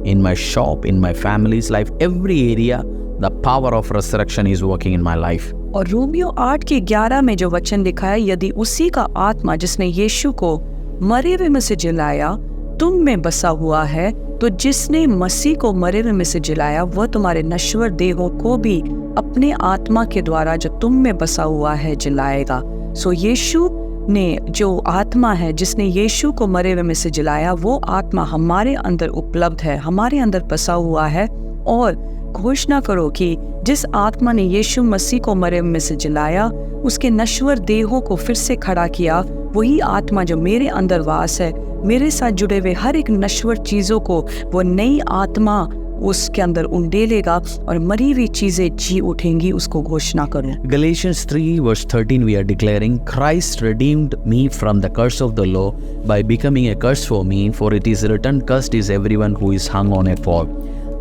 in my shop, in my family's life. Every area, the power of resurrection is working in my life. और Romeo 8:11 में जो वचन लिखा है, यदि उसी का आत्मा जिसने यीशु को मरे हुए में से जिलाया तुम में बसा हुआ है, तो जिसने मसीह को मरे हुए में से जिलाया वह तुम्हारे नश्वर देहों को भी अपने आत्मा के द्वारा जो तुम में बसा हुआ है जिलाएगा। सो यीशु ने जो आत्मा है, जिसने यीशु को मरे हुए में से जिलाया, वो आत्मा हमारे अंदर उपलब्ध है, हमारे अंदर बसा हुआ है। और घोषणा करो कि जिस आत्मा ने यीशु मसीह को मरे में से जिलाया, उसके नश्वर देहों को फिर से खड़ा किया, वही आत्मा जो मेरे अंदर वास है, मेरे साथ जुड़े हुए हर एक नश्वर चीजों को वो नई आत्मा उसके अंदर उंडेलेगा और मरी हुई चीजें जी उठेंगी। उसको घोषणा करो। Galatians 3 verse 13 we are declaring, Christ redeemed me from the curse of the law by becoming a curse for me, for it is written, cursed is everyone who is hung on a pole.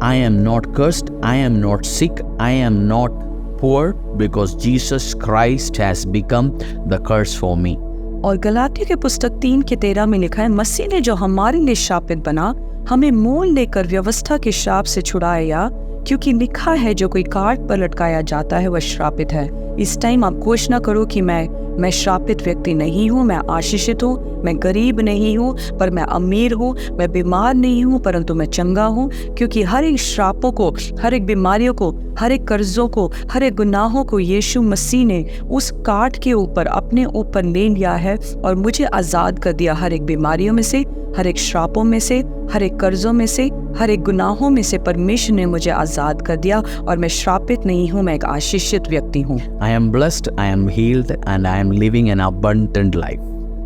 I am not cursed, I am not sick, I am not poor, because Jesus Christ has become the curse for me. और गलातियों के पुस्तक 3:13 में लिखा है, मसीह ने जो हमारे लिए शापित बना, हमें मोल लेकर व्यवस्था के श्राप से छुड़ाया, क्योंकि लिखा है जो कोई काट पर लटकाया जाता है वह श्रापित है। इस टाइम आप घोषणा करो कि मैं श्रापित व्यक्ति नहीं हूँ, मैं आशीषित हूँ, मैं गरीब नहीं हूँ पर मैं अमीर हूँ, मैं बीमार नहीं हूँ परंतु मैं चंगा हूँ, क्योंकि हर एक श्रापों को, हर एक बीमारियों को, हर एक कर्जों को, हर एक गुनाहों को यीशु मसीह ने उस काट के ऊपर अपने ऊपर ले लिया है और मुझे आज़ाद कर दिया हर एक बीमारियों में से, हर एक श्रापों में से, हर एक कर्जों में से, हर एक गुनाहों में से परमेश्वर ने मुझे आज़ाद कर दिया और मैं श्रापित नहीं हूँ, मैं एक आशीषित व्यक्ति हूँ। I am blessed, I am healed, and I am living an abundant life.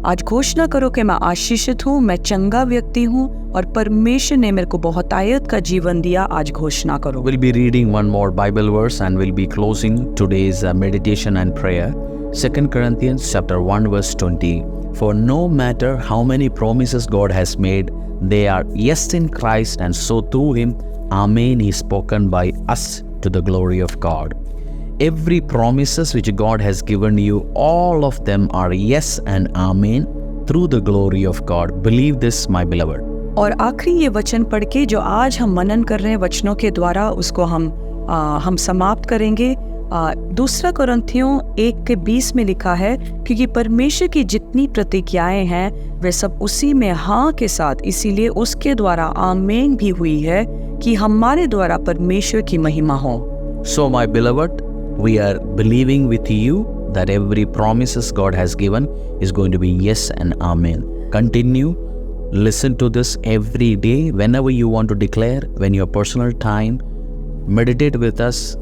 आज घोषणा करो कि मैं आशीषित हूँ, मैं चंगा व्यक्ति हूँ और परमेश्वर ने मेरे को बहुतायत का जीवन दिया। आज घोषणा करो। We'll be reading one more Bible verse and we'll be closing today's meditation and prayer. 2 Corinthians chapter 1 verse 20. For no matter how many promises God has made, they are yes in Christ, and so through him, Amen is spoken by us to the glory of God. Every promises which God has given you, all of them are yes and Amen through the glory of God. Believe this, my beloved. और आखिरी ये वचन पढ़ के जो आज हम मनन कर रहे हैं वचनों के द्वारा, उसको हम समाप्त करेंगे। 2 कुरिन्थियों 1:20 में लिखा है, क्योंकि परमेश्वर की जितनी प्रतिज्ञाएं हैं वे सब उसी में हाँ के साथ, इसीलिए उसके द्वारा आमीन भी हुई है कि हमारे द्वारा परमेश्वर की महिमा हो। So my beloved, we are believing with you that every promises God has given is going to be yes and amen. Continue, listen to this every day, whenever you want to declare, when your personal time, meditate with us,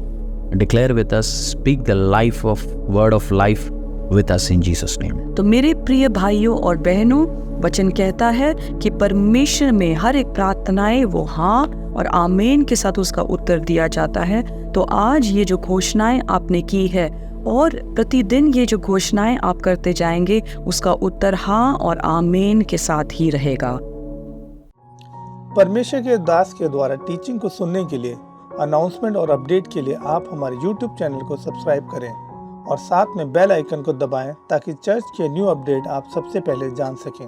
declare with us, speak the life of word of life with us in Jesus name. तो मेरे प्रिय भाइयों और बहनों, वचन कहता है कि परमेश्वर में हर एक प्रार्थनाएं वो हाँ और आमीन के साथ उसका उत्तर दिया जाता है। तो आज ये जो घोषणाएं आपने की है और प्रतिदिन ये जो घोषणाएं आप करते जाएंगे, उसका उत्तर हाँ और आमीन के साथ ही रहेगा। परमेश्वर के दास के द्वारा टीचिंग को सुनने के लिए, अनाउंसमेंट और अपडेट के लिए आप हमारे YouTube चैनल को सब्सक्राइब करें और साथ में बेल आइकन को दबाएं ताकि चर्च के न्यू अपडेट आप सबसे पहले जान सकें।